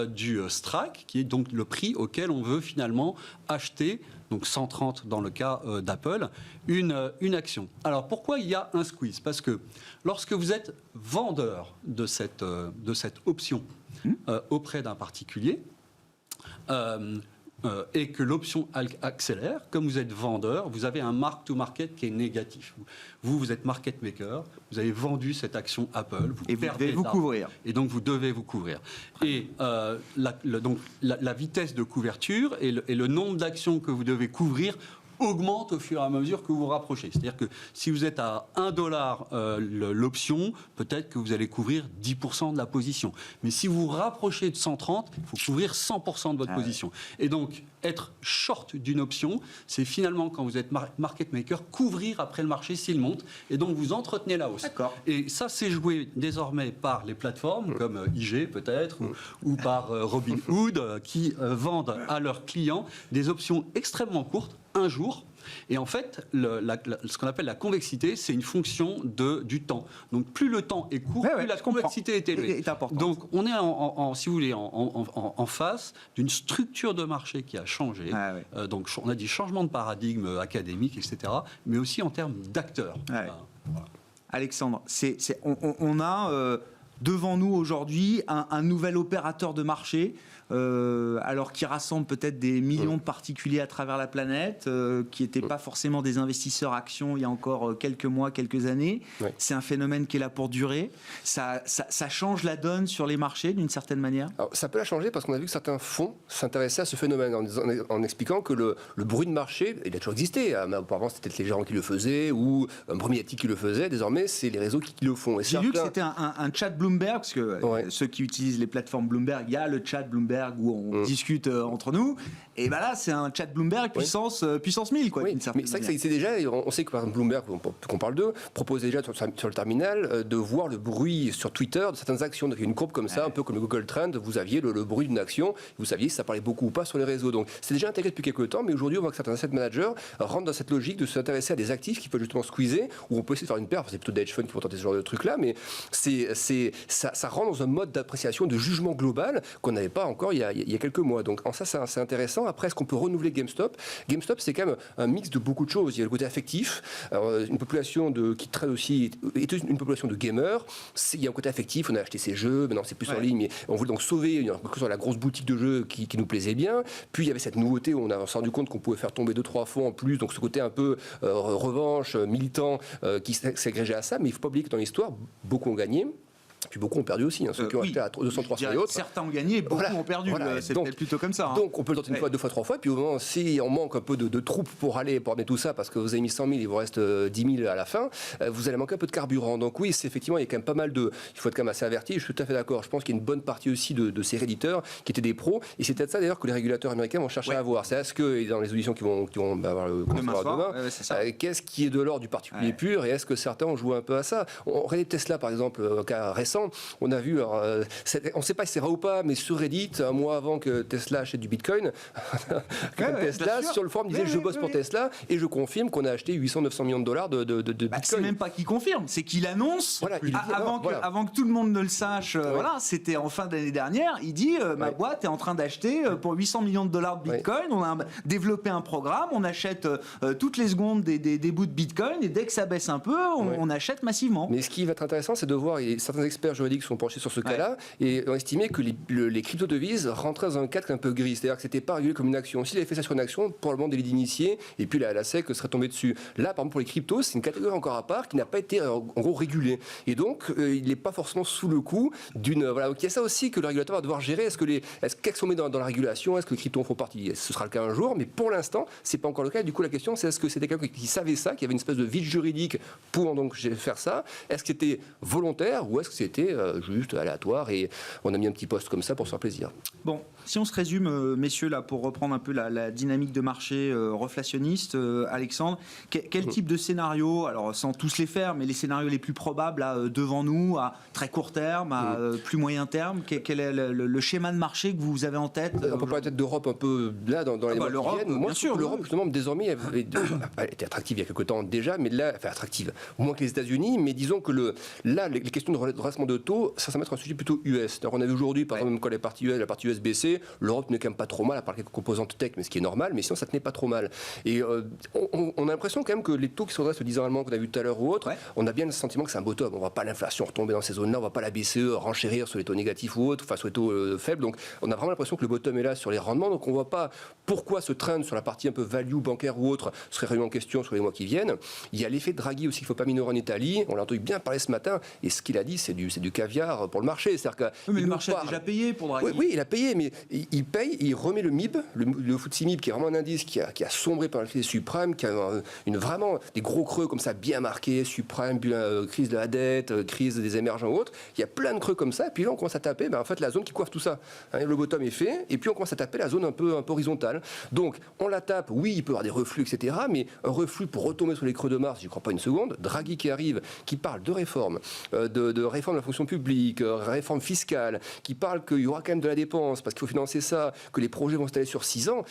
E: du strike, qui est donc le prix auquel on veut finalement acheter, donc 130 dans le cas d'Apple, une action. Alors pourquoi il y a un squeeze ? Parce que lorsque vous êtes vendeur de cette option auprès d'un particulier, et que l'option accélère, comme vous êtes vendeur, vous avez un mark-to-market qui est négatif. Vous êtes market maker, vous avez vendu cette action Apple,
B: et vous devez vous couvrir.
E: Et donc vous devez vous couvrir. Et donc la vitesse de couverture et le nombre d'actions que vous devez couvrir augmente au fur et à mesure que vous vous rapprochez. C'est-à-dire que si vous êtes à 1$ l'option, peut-être que vous allez couvrir 10% de la position. Mais si vous vous rapprochez de 130, il faut couvrir 100% de votre position. Et donc, être short d'une option, c'est finalement, quand vous êtes market maker, couvrir après le marché s'il monte. Et donc, vous entretenez la hausse.
B: D'accord.
E: Et ça, c'est joué désormais par les plateformes, comme IG peut-être, ou par Robinhood, qui vendent à leurs clients des options extrêmement courtes, un jour. Et en fait, ce qu'on appelle la convexité, c'est une fonction du temps. Donc plus le temps est court, plus la convexité est élevée.
B: Est importante.
E: Donc on est, si vous voulez, en face d'une structure de marché qui a changé. Donc on a dit changement de paradigme académique, etc., mais aussi en termes d'acteurs.
B: Voilà. Alexandre, on a devant nous aujourd'hui un nouvel opérateur de marché, alors qui rassemble peut-être des millions de particuliers à travers la planète, qui n'étaient pas forcément des investisseurs actions il y a encore quelques mois, quelques années. C'est un phénomène qui est là pour durer. Ça change la donne sur les marchés d'une certaine manière.
D: Alors, ça peut la changer parce qu'on a vu que certains fonds s'intéressaient à ce phénomène en expliquant que le bruit de marché, il a toujours existé. Auparavant, c'était les gérants qui le faisaient ou un bruit médiatique qui le faisait. Désormais, c'est les réseaux qui le font.
B: J'ai lu que c'était un chat Bloomberg, parce que ceux qui utilisent les plateformes Bloomberg, il y a le chat Bloomberg où on discute entre nous. Et ben là, c'est un chat Bloomberg puissance 1000, quoi.
D: Mais c'est vrai que c'est déjà, on sait que par exemple Bloomberg, qu'on parle d'eux, propose déjà sur le terminal de voir le bruit sur Twitter de certaines actions. Donc il y a une courbe comme ça, un peu comme le Google Trend, vous aviez le bruit d'une action, vous saviez si ça parlait beaucoup ou pas sur les réseaux. Donc c'est déjà intégré depuis quelques temps, mais aujourd'hui on voit que certains asset managers rentrent dans cette logique de s'intéresser à des actifs qui peuvent justement squeezer, où on peut essayer de faire une paire, c'est plutôt des hedge funds qui vont tenter ce genre de truc-là, mais ça rentre dans un mode d'appréciation, de jugement global qu'on n'avait pas encore il y a quelques mois. Donc en ça, c'est intéressant. Après, est-ce qu'on peut renouveler GameStop ? GameStop, c'est quand même un mix de beaucoup de choses. Il y a le côté affectif, une population qui trade aussi est une population de gamers. Il y a un côté affectif, on a acheté ces jeux, maintenant c'est plus en ligne, mais on voulait donc sauver la grosse boutique de jeux qui nous plaisait bien. Puis il y avait cette nouveauté où on s'est rendu compte qu'on pouvait faire tomber 2-3 fonds en plus, donc ce côté un peu revanche, militant, qui s'agrégeait à ça. Mais il ne faut pas oublier que dans l'histoire, beaucoup ont gagné. Puis beaucoup ont perdu aussi, ceux qui ont acheté à 200, 300 et autres.
B: Certains ont gagné, beaucoup ont perdu. C'est peut-être plutôt comme ça.
D: Donc on peut le tenter une fois, 2 fois, 3 fois. Puis au moment, si on manque un peu de troupes pour amener tout ça, parce que vous avez mis 100 000, il vous reste 10 000 à la fin, vous allez manquer un peu de carburant. Donc oui, c'est effectivement, il y a quand même pas mal de... Il faut être quand même assez averti, je suis tout à fait d'accord. Je pense qu'il y a une bonne partie aussi de ces éditeurs qui étaient des pros. Et c'est peut-être ça d'ailleurs que les régulateurs américains vont chercher à avoir. C'est est-ce que, dans les auditions qui vont avoir le demain, qu'est-ce qui est de l'ordre du particulier pur, et est-ce que certains ont joué un peu à ça ? On regardait Tesla par exemple, un cas récent, on a vu, on ne sait pas si c'est vrai ou pas, mais sur Reddit, un mois avant que Tesla achète du Bitcoin, Tesla, sur le forum, disait je bosse pour Tesla et je confirme qu'on a acheté 800-900 millions de dollars de Bitcoin.
B: C'est même pas qu'il confirme, c'est qu'il annonce, avant que tout le monde ne le sache, c'était en fin d'année dernière, il dit ma boîte est en train d'acheter pour 800 millions de dollars de Bitcoin, on a développé un programme, on achète toutes les secondes des bouts de Bitcoin, et dès que ça baisse un peu, on achète massivement.
D: Mais ce qui va être intéressant, c'est de voir, et certains experts juridiques sont penchés sur ce cas-là, et ont estimé que les crypto-devises rentraient dans un cadre un peu gris, c'est-à-dire que c'était pas régulé comme une action. S'il avait fait ça sur une action, probablement des délits d'initiés, et puis la SEC serait tombée dessus. Là, par exemple, pour les cryptos, c'est une catégorie encore à part qui n'a pas été en gros régulée. Et donc, il n'est pas forcément sous le coup d'une... Voilà, donc il y a ça aussi que le régulateur va devoir gérer. Qu'est-ce qu'on met dans la régulation ? Est-ce que les cryptos en font partie ? Ce sera le cas un jour, mais pour l'instant, c'est pas encore le cas. Et du coup, la question, c'est est-ce que c'était quelqu'un qui savait ça, qui avait une espèce de vide juridique pour donc faire ça ? Est-ce que c'était volontaire ou est-ce que c'était juste aléatoire et on a mis un petit poste comme ça pour se faire plaisir.
B: Bon, Si on se résume, messieurs, là, pour reprendre un peu la dynamique de marché reflationniste, Alexandre, quel type de scénario, alors sans tous les faire, mais les scénarios les plus probables là, devant nous, à très court terme, à plus moyen terme, quel est le schéma de marché que vous avez en tête?
D: On peut parler peut-être d'Europe un peu là, dans les mois qui viennent. Moi,
B: bien sûr,
D: l'Europe, justement, désormais, elle était attractive il y a quelques temps déjà, mais là, enfin attractive, moins que les États-Unis, mais disons que là, les questions de redressement de taux, ça va être un sujet plutôt US. On a vu aujourd'hui, par exemple, quand la partie US baissait, l'Europe tenait quand même pas trop mal, à part quelques composantes tech, mais ce qui est normal, mais sinon ça tenait pas trop mal. Et on a l'impression quand même que les taux qui se redressent, le 10 ans allemand qu'on a vu tout à l'heure ou autre, on a bien le sentiment que c'est un bottom. On ne voit pas l'inflation retomber dans ces zones-là, on ne voit pas la BCE renchérir sur les taux négatifs ou autres, enfin sur les taux faibles. Donc on a vraiment l'impression que le bottom est là sur les rendements. Donc on ne voit pas pourquoi ce trend sur la partie un peu value bancaire ou autre serait réellement en question sur les mois qui viennent. Il y a l'effet Draghi aussi qu'il ne faut pas minorer en Italie. On l'a entendu bien parler ce matin. Et ce qu'il a dit, c'est du caviar pour le marché. C'est-à-dire que
B: mais le marché a déjà payé pour Draghi.
D: Oui, il a payé, mais il paye, il remet le MIB, le FTSE MIB, qui est vraiment un indice qui a sombré par la crise subprime, qui a vraiment des gros creux comme ça bien marqués, subprime, crise de la dette, crise des émergents ou autres. Il y a plein de creux comme ça. Et puis là, on commence à taper en fait, la zone qui coiffe tout ça. Le bottom est fait. Et puis on commence à taper la zone un peu horizontale. Donc on la tape. Oui, il peut y avoir des reflux, etc. Mais un reflux pour retomber sur les creux de mars, j'y crois pas une seconde. Draghi qui arrive, qui parle de réforme, de réforme de la fonction publique, réforme fiscale, qui parle qu'il y aura quand même de la dépense parce qu'il faut financer ça, que les projets vont s'installer sur 6 ans.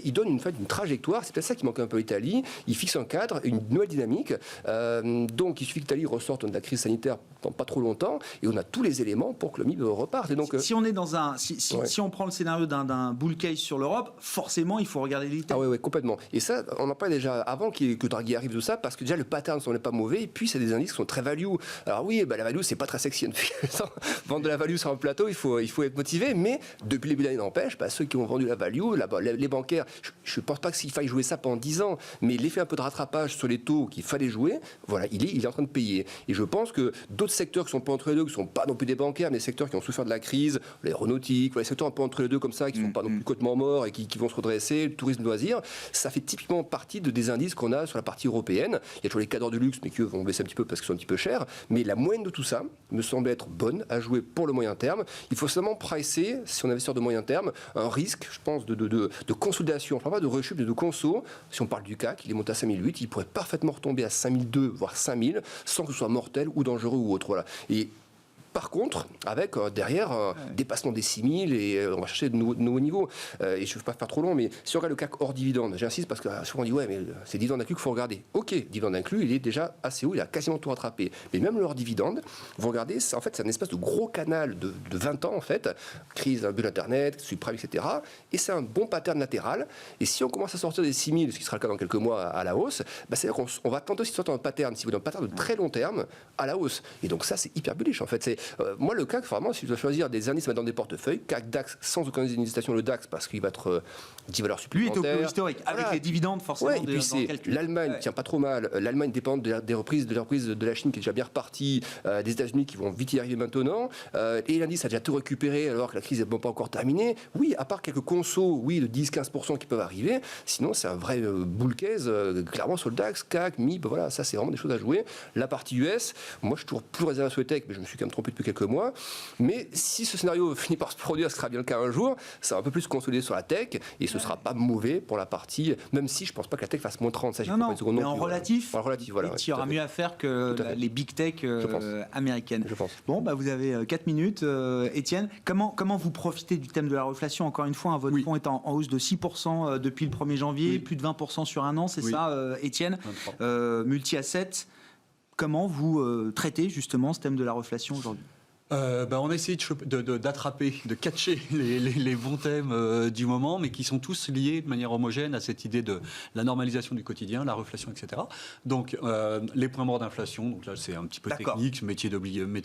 D: Il donne une trajectoire. C'est peut-être ça qui manque un peu à l'Italie. Il fixe un cadre, une nouvelle dynamique. Donc il suffit que l'Italie ressorte de la crise sanitaire dans pas trop longtemps et on a tous les éléments pour que le MIB reparte. Et donc,
B: si on est dans si on prend le scénario d'un bull case sur l'Europe, forcément il faut regarder l'Italie.
D: Ah oui, complètement. Et ça, on en parlait déjà avant que Draghi arrive de ça, parce que déjà le pattern ne semblait pas mauvais, et puis c'est des indices qui sont très value. Alors oui, la value, c'est pas très sexy. Vendre de la value sur un plateau, il faut être motivé, mais depuis le début de l'année n'empêche, ceux qui ont vendu la value, les bancaires, je ne pense pas qu'il faille jouer ça pendant 10 ans, mais l'effet un peu de rattrapage sur les taux qu'il fallait jouer, voilà, il est en train de payer. Et je pense que d'autres secteurs qui sont pas entre les deux, qui ne sont pas non plus des bancaires, mais des secteurs qui ont souffert de la crise, l'aéronautique, les secteurs un peu entre les deux comme ça, qui ne sont pas non plus complètement morts et qui vont se redresser, le tourisme loisir, ça fait typiquement partie des indices qu'on a sur la partie européenne. Il y a toujours les cadres du luxe, mais qui eux vont baisser un petit peu parce qu'ils sont un petit peu chers. Mais la moyenne de tout ça me semble être bonne à jouer pour le moyen terme. Il faut seulement pricer, si on investit de moyen terme, un risque, je pense, de consolidation. Je ne parle pas de rechute, mais de conso. Si on parle du CAC, il est monté à 5008, il pourrait parfaitement retomber à 5002, voire 5000, sans que ce soit mortel ou dangereux ou autre. Voilà. Et par contre, avec derrière un dépassement des 6000 et on va chercher de nouveaux niveaux. Et je ne veux pas faire trop long, mais si on regarde le CAC hors dividende, j'insiste parce que souvent on dit ouais, mais c'est dividende inclus qu'il faut regarder. Ok, dividende inclus, il est déjà assez haut, il a quasiment tout rattrapé. Mais même le hors dividende, vous regardez, en fait, c'est un espèce de gros canal de 20 ans en fait, crise d'un bulle internet, subprime, etc. Et c'est un bon pattern latéral. Et si on commence à sortir des 6000, ce qui sera le cas dans quelques mois à la hausse, c'est-à-dire qu'on va tenter aussi de sortir un pattern, si vous voulez, un pattern de très long terme à la hausse. Et donc ça, c'est hyper bullish en fait. Moi, le CAC, vraiment, si je dois choisir des indices à mettre dans des portefeuilles, CAC, DAX, sans aucune hésitation, le DAX, parce qu'il va être 10 valeurs supplémentaires.
B: Lui est au plus historique, avec les dividendes forcément.
D: Ouais, et puis l'Allemagne tient pas trop mal. L'Allemagne dépend des reprises de la Chine qui est déjà bien repartie, des États-Unis qui vont vite y arriver maintenant. Et l'indice a déjà tout récupéré alors que la crise n'est pas encore terminée. Oui, à part quelques consos, oui, de 10-15% qui peuvent arriver. Sinon, c'est un vrai bull case, clairement sur le DAX, CAC, MIB. Voilà, ça, c'est vraiment des choses à jouer. La partie US, moi, je suis toujours plus réservé sur les tech, mais je me suis quand même trompé depuis quelques mois. Mais si ce scénario finit par se produire, ce sera bien le cas un jour, ça va un peu plus se consolider sur la tech et ce ne sera pas mauvais pour la partie, même si je ne pense pas que la tech fasse moins 30, ça,
B: non, mais en
D: relatif,
B: voilà, il y aura mieux à faire que les big tech américaines.
D: Je pense.
B: Bon, vous avez 4 minutes. Étienne, comment vous profitez du thème de la reflation? Encore une fois, votre fonds est en hausse de 6% depuis le 1er janvier, plus de 20% sur un an, c'est ça, Étienne? Multi-asset, comment vous traitez justement ce thème de la reflation aujourd'hui?
E: On a essayé d'attraper, de catcher les bons thèmes du moment, mais qui sont tous liés de manière homogène à cette idée de la normalisation du quotidien, la reflation, etc. Donc, les points morts d'inflation, donc là c'est un petit peu technique, métier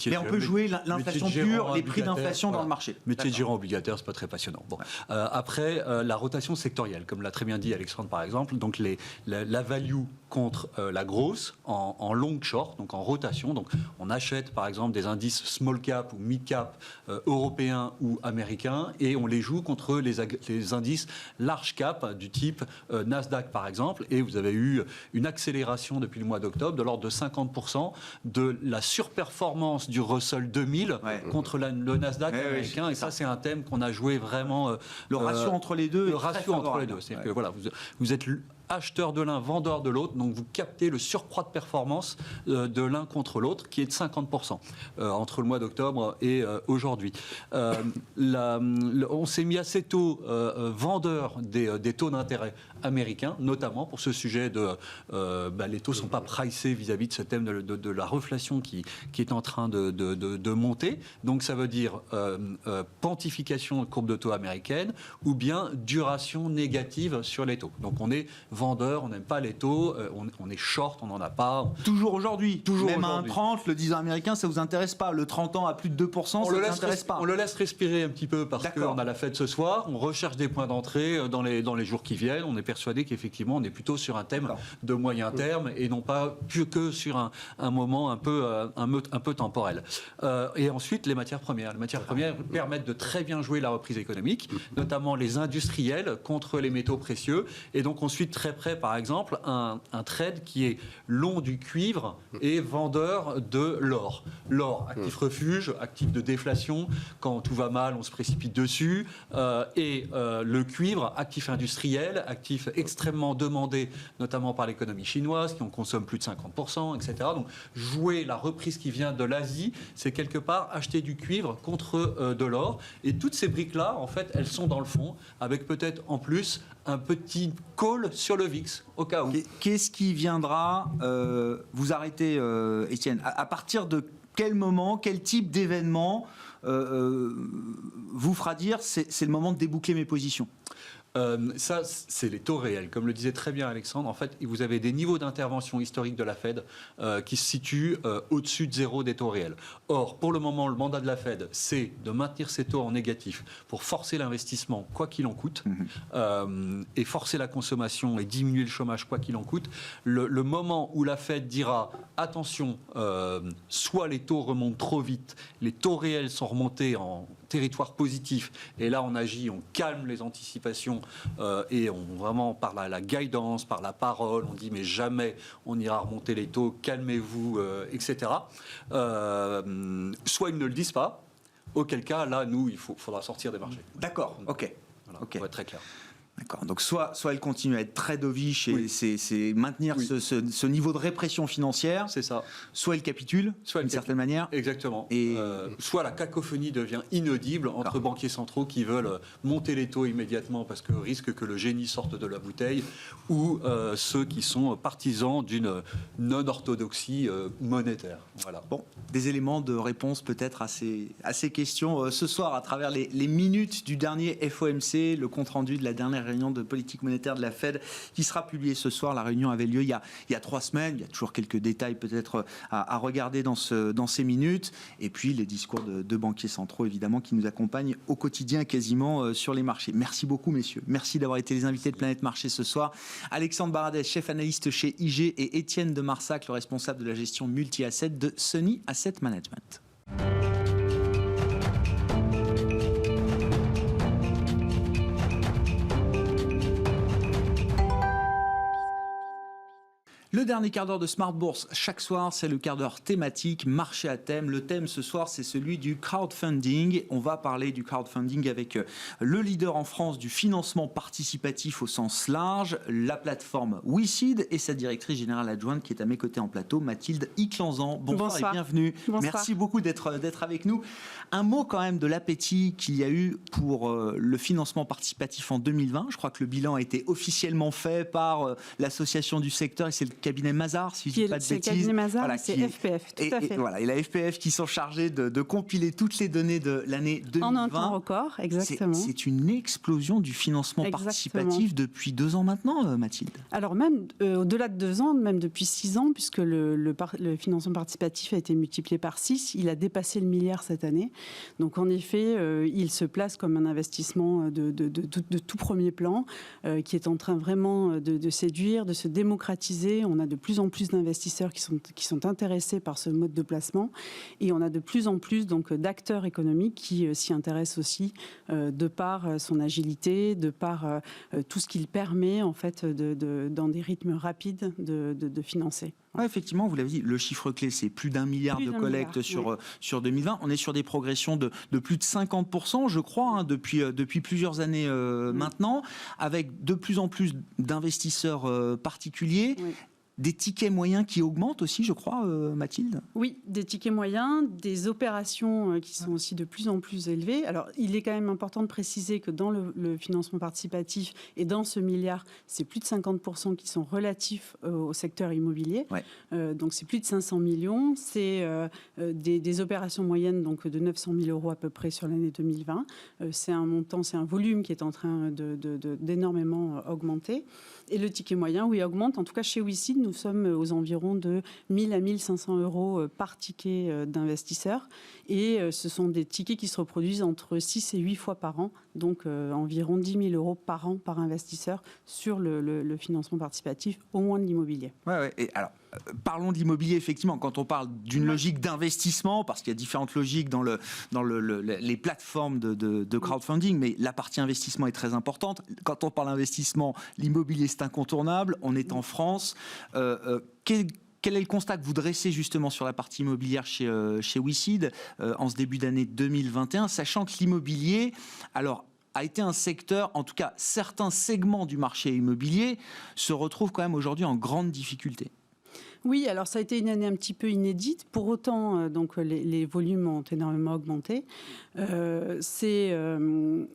B: mais on peut jouer l'inflation pure, les prix d'inflation dans le marché.
E: Métier de gérant obligataire, c'est pas très passionnant. Bon. Après, la rotation sectorielle, comme l'a très bien dit Alexandre par exemple, donc la value contre la grosse en long short, donc en rotation. Donc on achète par exemple des indices small cap ou mid cap européens ou américains et on les joue contre les indices large cap du type Nasdaq par exemple. Et vous avez eu une accélération depuis le mois d'octobre de l'ordre de 50% de la surperformance du Russell 2000 contre le Nasdaq américain. Et ça, c'est un thème qu'on a joué vraiment.
B: Le ratio entre les deux.
E: Le ratio entre les deux. C'est-à-dire que voilà, vous êtes acheteur de l'un, vendeur de l'autre, donc vous captez le surcroît de performance de l'un contre l'autre, qui est de 50% entre le mois d'octobre et aujourd'hui. On s'est mis assez tôt vendeur des taux d'intérêt américains, notamment pour ce sujet de les taux ne sont pas pricés vis-à-vis de ce thème de la reflation qui est en train de monter. Donc ça veut dire pontification de courbe de taux américaine ou bien duration négative sur les taux. Donc on est vendeur, on n'aime pas les taux, on est short, on n'en a pas.
B: Toujours aujourd'hui.
E: Toujours
B: même
E: aujourd'hui.
B: à 1,30, le 10 ans américain, ça ne vous intéresse pas. Le 30 ans à plus de 2%, ça ne vous intéresse pas.
E: On le laisse respirer un petit peu parce qu'on a la Fed ce soir, on recherche des points d'entrée dans les jours qui viennent. On est persuadé qu'effectivement, on est plutôt sur un thème de moyen terme et non pas que sur un moment un peu temporel. Et ensuite, les matières premières. Les matières premières permettent de très bien jouer la reprise économique, notamment les industriels contre les métaux précieux. Et donc, on suit très près, par exemple, un trade qui est long du cuivre et vendeur de l'or. L'or, actif refuge, actif de déflation. Quand tout va mal, on se précipite dessus. Et le cuivre, actif industriel, actif extrêmement demandé, notamment par l'économie chinoise, qui en consomme plus de 50%, etc. Donc, jouer la reprise qui vient de l'Asie, c'est quelque part acheter du cuivre contre de l'or. Et toutes ces briques-là, en fait, elles sont dans le fond, avec peut-être en plus un petit call sur le VIX, au cas où.
B: Qu'est-ce qui viendra vous arrêter, Étienne, à partir de quel moment, quel type d'événement vous fera dire c'est le moment de déboucler mes positions?
E: Ça, c'est les taux réels. Comme le disait très bien Alexandre, en fait, vous avez des niveaux d'intervention historiques de la Fed qui se situent au-dessus de zéro des taux réels. Or, pour le moment, le mandat de la Fed, c'est de maintenir ces taux en négatif pour forcer l'investissement, quoi qu'il en coûte, et forcer la consommation et diminuer le chômage, quoi qu'il en coûte. Le moment où la Fed dira attention, soit les taux remontent trop vite, les taux réels sont remontés en territoire positif, et là on agit, on calme les anticipations et on vraiment par la guidance, par la parole, on dit mais jamais on ira remonter les taux, calmez-vous, etc. Soit ils ne le disent pas, auquel cas là nous il faudra sortir des marchés.
B: D'accord, ok.
E: Voilà, pour être très clair.
B: D'accord. Donc soit elle continue à être très dovish et c'est maintenir ce niveau de répression financière.
E: C'est ça.
B: Soit elle capitule, d'une certaine manière.
E: Exactement.
B: Et
E: soit la cacophonie devient inaudible entre banquiers centraux qui veulent monter les taux immédiatement parce que risque que le génie sorte de la bouteille, ou ceux qui sont partisans d'une non-orthodoxie monétaire. Voilà.
B: Bon, des éléments de réponse peut-être à ces questions ce soir à travers les minutes du dernier FOMC, le compte-rendu de la dernière réunion de politique monétaire de la Fed qui sera publiée ce soir. La réunion avait lieu il y a 3 semaines. Il y a toujours quelques détails peut-être à regarder dans ces minutes. Et puis les discours de banquiers centraux, évidemment, qui nous accompagnent au quotidien quasiment sur les marchés. Merci beaucoup, messieurs. Merci d'avoir été les invités de Planète Marché ce soir. Alexandre Baradès, chef analyste chez IG, et Étienne de Marsac, le responsable de la gestion multi-asset de Sunny Asset Management. Le dernier quart d'heure de Smart Bourse, chaque soir, c'est le quart d'heure thématique, marché à thème. Le thème ce soir, c'est celui du crowdfunding. On va parler du crowdfunding avec le leader en France du financement participatif au sens large, la plateforme WeSeed, et sa directrice générale adjointe qui est à mes côtés en plateau, Mathilde Iclanzan. Bonsoir et bienvenue.
F: Bonsoir.
B: Merci beaucoup d'être avec nous. Un mot quand même de l'appétit qu'il y a eu pour le financement participatif en 2020. Je crois que le bilan a été officiellement fait par l'association du secteur, et c'est le cabinet Mazars, si je ne dis pas de bêtises.
F: C'est le cabinet Mazars,
B: voilà,
F: c'est FPF, tout à fait.
B: Et la FPF qui sont chargés de compiler toutes les données de l'année 2020.
F: En un temps record, exactement.
B: C'est une explosion du financement participatif depuis 2 ans maintenant, Mathilde.
F: Alors même au-delà de 2 ans, même depuis 6 ans, puisque le financement participatif a été multiplié par 6, il a dépassé le milliard cette année. Donc en effet, il se place comme un investissement de tout premier plan, qui est en train vraiment de séduire, de se démocratiser. On a de plus en plus d'investisseurs qui sont intéressés par ce mode de placement et on a de plus en plus donc d'acteurs économiques qui s'y intéressent aussi de par son agilité, de par tout ce qu'il permet en fait dans des rythmes rapides de financer.
B: Ouais, effectivement, vous l'avez dit, le chiffre clé, c'est plus d'1 milliard de collectes sur 2020. On est sur des progressions de plus de 50%, je crois, depuis plusieurs années maintenant, avec de plus en plus d'investisseurs particuliers. Oui. Des tickets moyens qui augmentent aussi, je crois, Mathilde ?
F: Oui, des tickets moyens, des opérations qui sont aussi de plus en plus élevées. Alors, il est quand même important de préciser que dans le financement participatif et dans ce milliard, c'est plus de 50% qui sont relatifs au secteur immobilier. Ouais. Donc, c'est plus de 500 millions. C'est des opérations moyennes donc, de 900 000 euros à peu près sur l'année 2020. C'est un montant, c'est un volume qui est en train d'énormément augmenter. Et le ticket moyen, oui, augmente. En tout cas, chez WICID, nous sommes aux environs de 1 000 à 1 500 euros par ticket d'investisseur. Et ce sont des tickets qui se reproduisent entre 6 et 8 fois par an. Donc, environ 10 000 euros par an par investisseur sur le financement participatif, au moins de l'immobilier.
B: Ouais. Et alors, parlons de l'immobilier, effectivement, quand on parle d'une logique d'investissement, parce qu'il y a différentes logiques dans les plateformes de crowdfunding, mais la partie investissement est très importante. Quand on parle d'investissement, l'immobilier, c'est incontournable. On est en France. Quel est le constat que vous dressez justement sur la partie immobilière chez WICID en ce début d'année 2021, sachant que l'immobilier, alors, a été un secteur, en tout cas certains segments du marché immobilier, se retrouvent quand même aujourd'hui en grande difficulté?
F: Oui, alors ça a été une année un petit peu inédite. Pour autant, donc les volumes ont énormément augmenté. L'année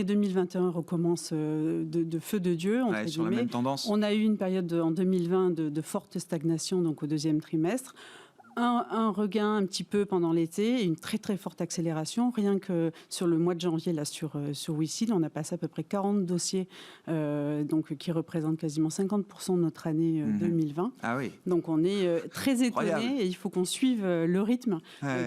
F: 2021 recommence de feu de Dieu.
B: Sur la même tendance.
F: On a eu une période en 2020 de forte stagnation, donc au deuxième trimestre. Un regain un petit peu pendant l'été et une très très forte accélération. Rien que sur le mois de janvier, là sur WICID, on a passé à peu près 40 dossiers donc, qui représentent quasiment 50% de notre année 2020.
B: Ah oui.
F: Donc on est très étonnés et il faut qu'on suive le rythme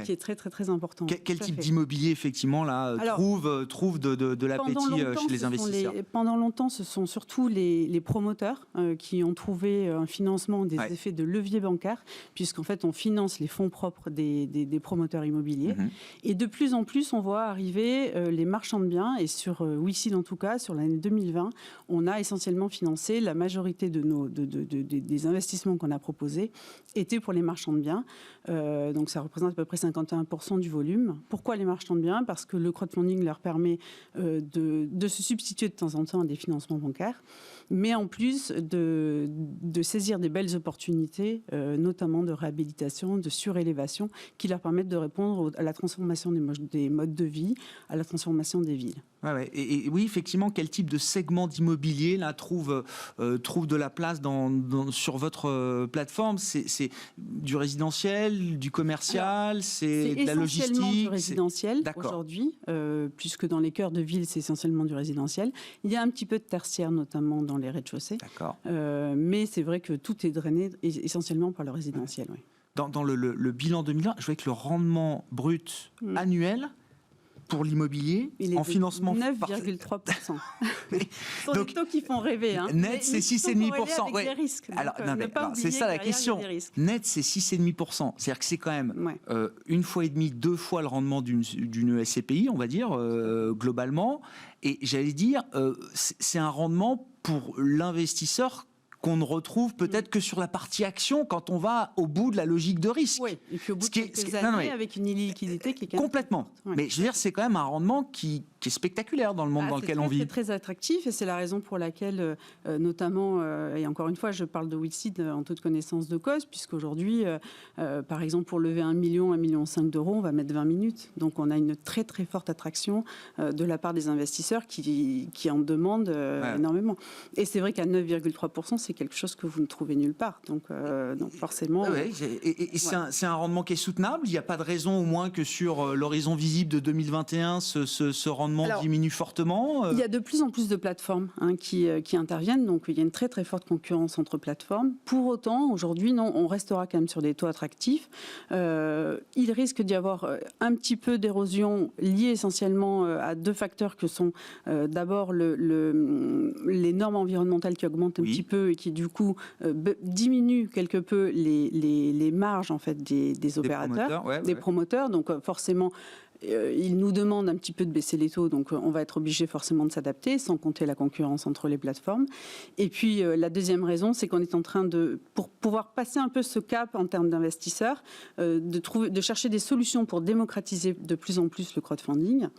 F: qui est très très très important.
B: Quel type d'immobilier effectivement là trouve de l'appétit chez les investisseurs?
F: Pendant longtemps, ce sont surtout les promoteurs qui ont trouvé un financement des effets de levier bancaire, puisqu'en fait on finance les fonds propres des promoteurs immobiliers. Et de plus en plus, on voit arriver les marchands de biens. Et sur WICID, en tout cas, sur l'année 2020, on a essentiellement financé la majorité des investissements qu'on a proposés étaient pour les marchands de biens. Donc, ça représente à peu près 51% du volume. Pourquoi les marchands de biens? Parce que le crowdfunding leur permet de se substituer de temps en temps à des financements bancaires, mais en plus de saisir des belles opportunités, notamment de réhabilitation, de surélévation, qui leur permettent de répondre à la transformation des modes de vie, à la transformation des villes.
B: Ouais. Et oui, effectivement, quel type de segment d'immobilier là trouve de la place sur votre plateforme? C'est du résidentiel, du commercial, c'est de la logistique?
F: C'est essentiellement du résidentiel aujourd'hui, puisque dans les cœurs de ville, c'est essentiellement du résidentiel. Il y a un petit peu de tertiaire, notamment dans les rez-de-chaussée.
B: D'accord.
F: Mais c'est vrai que tout est drainé essentiellement par le résidentiel. Oui.
B: Dans le bilan 2020, je vois que le rendement brut annuel pour l'immobilier en financement
F: 9,3%. Ce sont des taux qui font rêver.
B: Net, c'est 6,5%.
F: Avec des risques.
B: C'est ça la question. Net, c'est 6,5%. C'est-à-dire que c'est quand même une fois et demie, 2 fois le rendement d'une SCPI, on va dire, globalement. Et j'allais dire, c'est un rendement pour l'investisseur qu'on ne retrouve peut-être que sur la partie action quand on va au bout de la logique de risque.
F: Oui, et puis au bout de quelques années, avec une illiquidité qui est
B: complètement. Mais je veux dire, c'est quand même un rendement qui est spectaculaire dans le monde dans lequel on vit.
F: C'est très attractif et c'est la raison pour laquelle, notamment, et encore une fois, je parle de WICID en toute connaissance de cause, puisqu'aujourd'hui, par exemple, pour lever 1 million, 1,5 million d'euros, on va mettre 20 minutes. Donc on a une très très forte attraction de la part des investisseurs qui en demandent énormément. Et c'est vrai qu'à 9,3%, c'est quelque chose que vous ne trouvez nulle part. Donc forcément...
B: c'est un rendement qui est soutenable. Il n'y a pas de raison, au moins, que sur l'horizon visible de 2021, ce rendement l'environnement diminue fortement.
F: Il y a de plus en plus de plateformes qui interviennent, donc il y a une très très forte concurrence entre plateformes. Pour autant, aujourd'hui, non, on restera quand même sur des taux attractifs. Il risque d'y avoir un petit peu d'érosion liée essentiellement à deux facteurs que sont d'abord les normes environnementales qui augmentent un petit peu et qui du coup diminuent quelque peu les marges en fait des opérateurs, des promoteurs. Donc forcément, ils nous demandent un petit peu de baisser les taux, donc on va être obligé forcément de s'adapter, sans compter la concurrence entre les plateformes. Et puis la deuxième raison, c'est qu'on est en train pour pouvoir passer un peu ce cap en termes d'investisseurs, de chercher des solutions pour démocratiser de plus en plus le crowdfunding.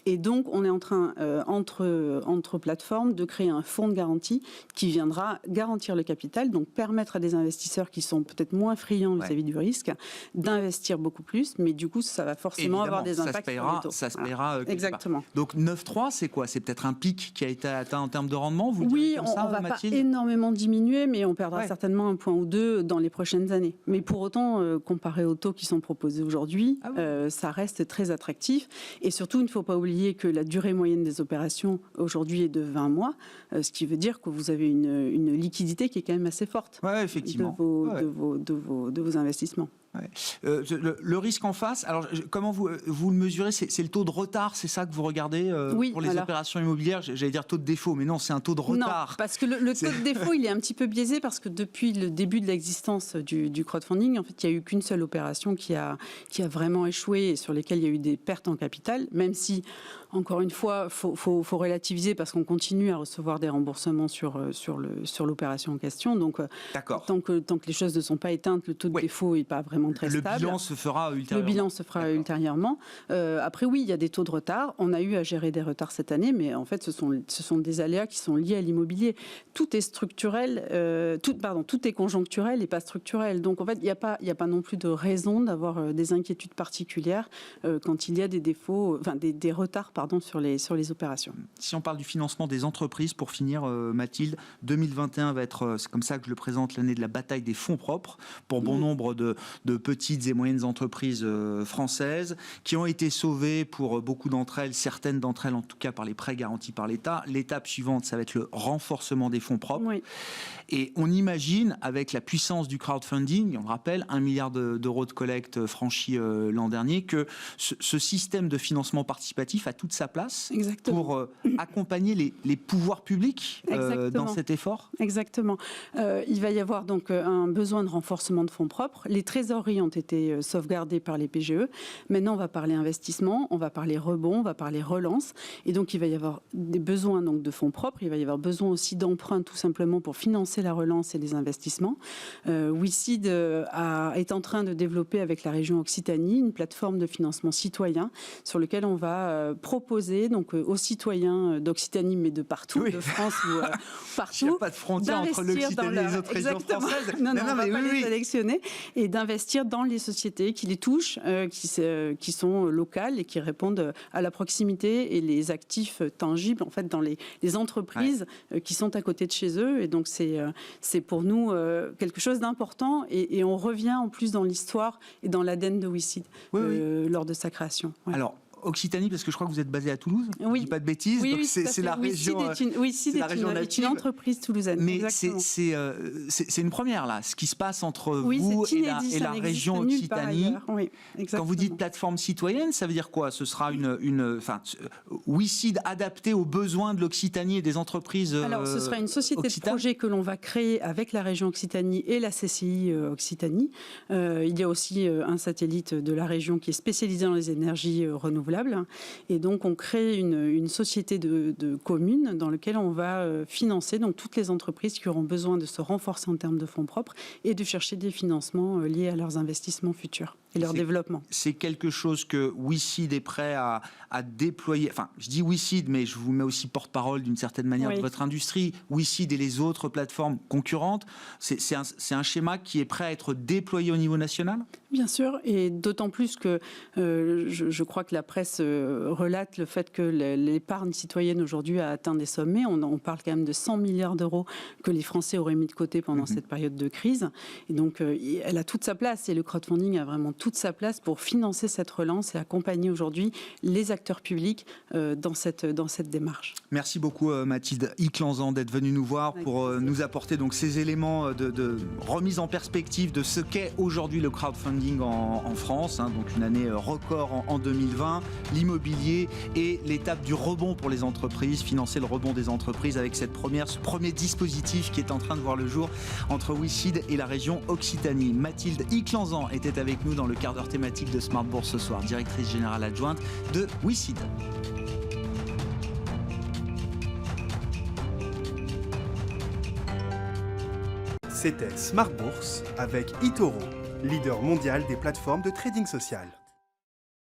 F: Et donc on est en train, entre plateformes, de créer un fonds de garantie qui viendra garantir le capital, donc permettre à des investisseurs qui sont peut-être moins friands vis-à-vis du risque, d'investir beaucoup plus, mais du coup ça va forcément avoir des impacts.
B: Ça se paiera.
F: Exactement.
B: Donc 9,3, c'est quoi? C'est peut-être un pic qui a été atteint en termes de rendement, vous
F: Oui,
B: comme
F: on
B: ça,
F: ne va
B: Mathilde?
F: pas énormément diminuer, mais on perdra certainement un point ou deux dans les prochaines années. Mais pour autant, comparé aux taux qui sont proposés aujourd'hui, ça reste très attractif. Et surtout, il ne faut pas oublier que la durée moyenne des opérations aujourd'hui est de 20 mois, ce qui veut dire que vous avez une liquidité qui est quand même assez forte
B: effectivement.
F: de vos investissements.
B: Le risque en face, alors comment vous le mesurez? C'est le taux de retard, c'est ça que vous regardez pour les opérations immobilières? J'allais dire taux de défaut, mais non, c'est un taux de retard.
F: Non, parce que le taux de défaut, il est un petit peu biaisé parce que depuis le début de l'existence du crowdfunding, en fait, il n'y a eu qu'une seule opération qui a vraiment échoué et sur lesquelles il y a eu des pertes en capital, même si, encore une fois, faut relativiser parce qu'on continue à recevoir des remboursements sur l'opération en question. Donc, tant que les choses ne sont pas éteintes, le taux de défaut n'est pas vraiment très stable.
B: Le bilan se fera ultérieurement.
F: Le bilan se fera ultérieurement. Après, oui, il y a des taux de retard. On a eu à gérer des retards cette année, mais en fait, ce sont des aléas qui sont liés à l'immobilier. Tout est structurel, tout est conjoncturel et pas structurel. Donc, en fait, il n'y a pas non plus de raison d'avoir des inquiétudes particulières quand il y a des défauts, des retards, sur les opérations.
B: Si on parle du financement des entreprises, pour finir, Mathilde, 2021 va être, c'est comme ça que je le présente, l'année de la bataille des fonds propres pour bon nombre de petites et moyennes entreprises françaises qui ont été sauvées pour beaucoup d'entre elles, certaines d'entre elles en tout cas par les prêts garantis par l'État. L'étape suivante, ça va être le renforcement des fonds propres. Oui. Et on imagine, avec la puissance du crowdfunding, on le rappelle, 1 milliard d'euros de collecte franchi l'an dernier, que ce système de financement participatif a toute sa place pour accompagner les pouvoirs publics dans cet effort.
F: Exactement. Il va y avoir donc un besoin de renforcement de fonds propres. Les trésoreries ont été sauvegardées par les PGE. Maintenant, on va parler investissement, on va parler rebond, on va parler relance. Et donc, il va y avoir des besoins donc, de fonds propres. Il va y avoir besoin aussi d'emprunts, tout simplement, pour financer la relance et les investissements. WeSeed est en train de développer avec la région Occitanie une plateforme de financement citoyen sur lequel on va proposer donc, aux citoyens d'Occitanie, mais de partout, de France ou partout.
B: Il n'y a pas de frontière entre l'Occitanie et les autres régions françaises.
F: Non, on ne va pas les sélectionner. Et d'investir dans les sociétés qui les touchent, qui sont locales et qui répondent à la proximité et les actifs tangibles, en fait, dans les entreprises qui sont à côté de chez eux. Et donc, c'est pour nous quelque chose d'important. Et on revient en plus dans l'histoire et dans l'ADN de WeSeed lors de sa création. Ouais.
B: Alors, Occitanie, parce que je crois que vous êtes basé à Toulouse, je ne dis pas de bêtises, donc c'est la région
F: est une entreprise toulousaine.
B: Mais c'est une première là, ce qui se passe entre vous et la région Occitanie. Quand vous dites plateforme citoyenne, ça veut dire quoi? Ce sera WeSeed adapté aux besoins de l'Occitanie et des entreprises.
F: Alors, ce sera une société de projet que l'on va créer avec la région Occitanie et la CCI Occitanie. Il y a aussi un satellite de la région qui est spécialisé dans les énergies renouvelables. Et donc, on crée une société de communes dans laquelle on va financer donc, toutes les entreprises qui auront besoin de se renforcer en termes de fonds propres et de chercher des financements liés à leurs investissements futurs et leur développement.
B: C'est quelque chose que WeSeed est prêt à déployer. Enfin, je dis WeSeed, mais je vous mets aussi porte-parole d'une certaine manière de votre industrie. WeSeed et les autres plateformes concurrentes, c'est un schéma qui est prêt à être déployé au niveau national?
F: Bien sûr, et d'autant plus que je crois que la presse presse relate le fait que l'épargne citoyenne aujourd'hui a atteint des sommets. On parle quand même de 100 milliards d'euros que les Français auraient mis de côté pendant cette période de crise. Et donc, elle a toute sa place et le crowdfunding a vraiment toute sa place pour financer cette relance et accompagner aujourd'hui les acteurs publics dans cette démarche.
B: Merci beaucoup Mathilde Iclanzan d'être venue nous voir pour nous apporter donc ces éléments de remise en perspective de ce qu'est aujourd'hui le crowdfunding en France. Donc une année record en 2020, l'immobilier et l'étape du rebond pour les entreprises, financer le rebond des entreprises avec ce premier dispositif qui est en train de voir le jour entre WICID et la région Occitanie. Mathilde Iclanzan était avec nous dans le quart d'heure thématique de Smart Bourse ce soir, directrice générale adjointe de WICID.
A: C'était Smart Bourse avec eToro, leader mondial des plateformes de trading social.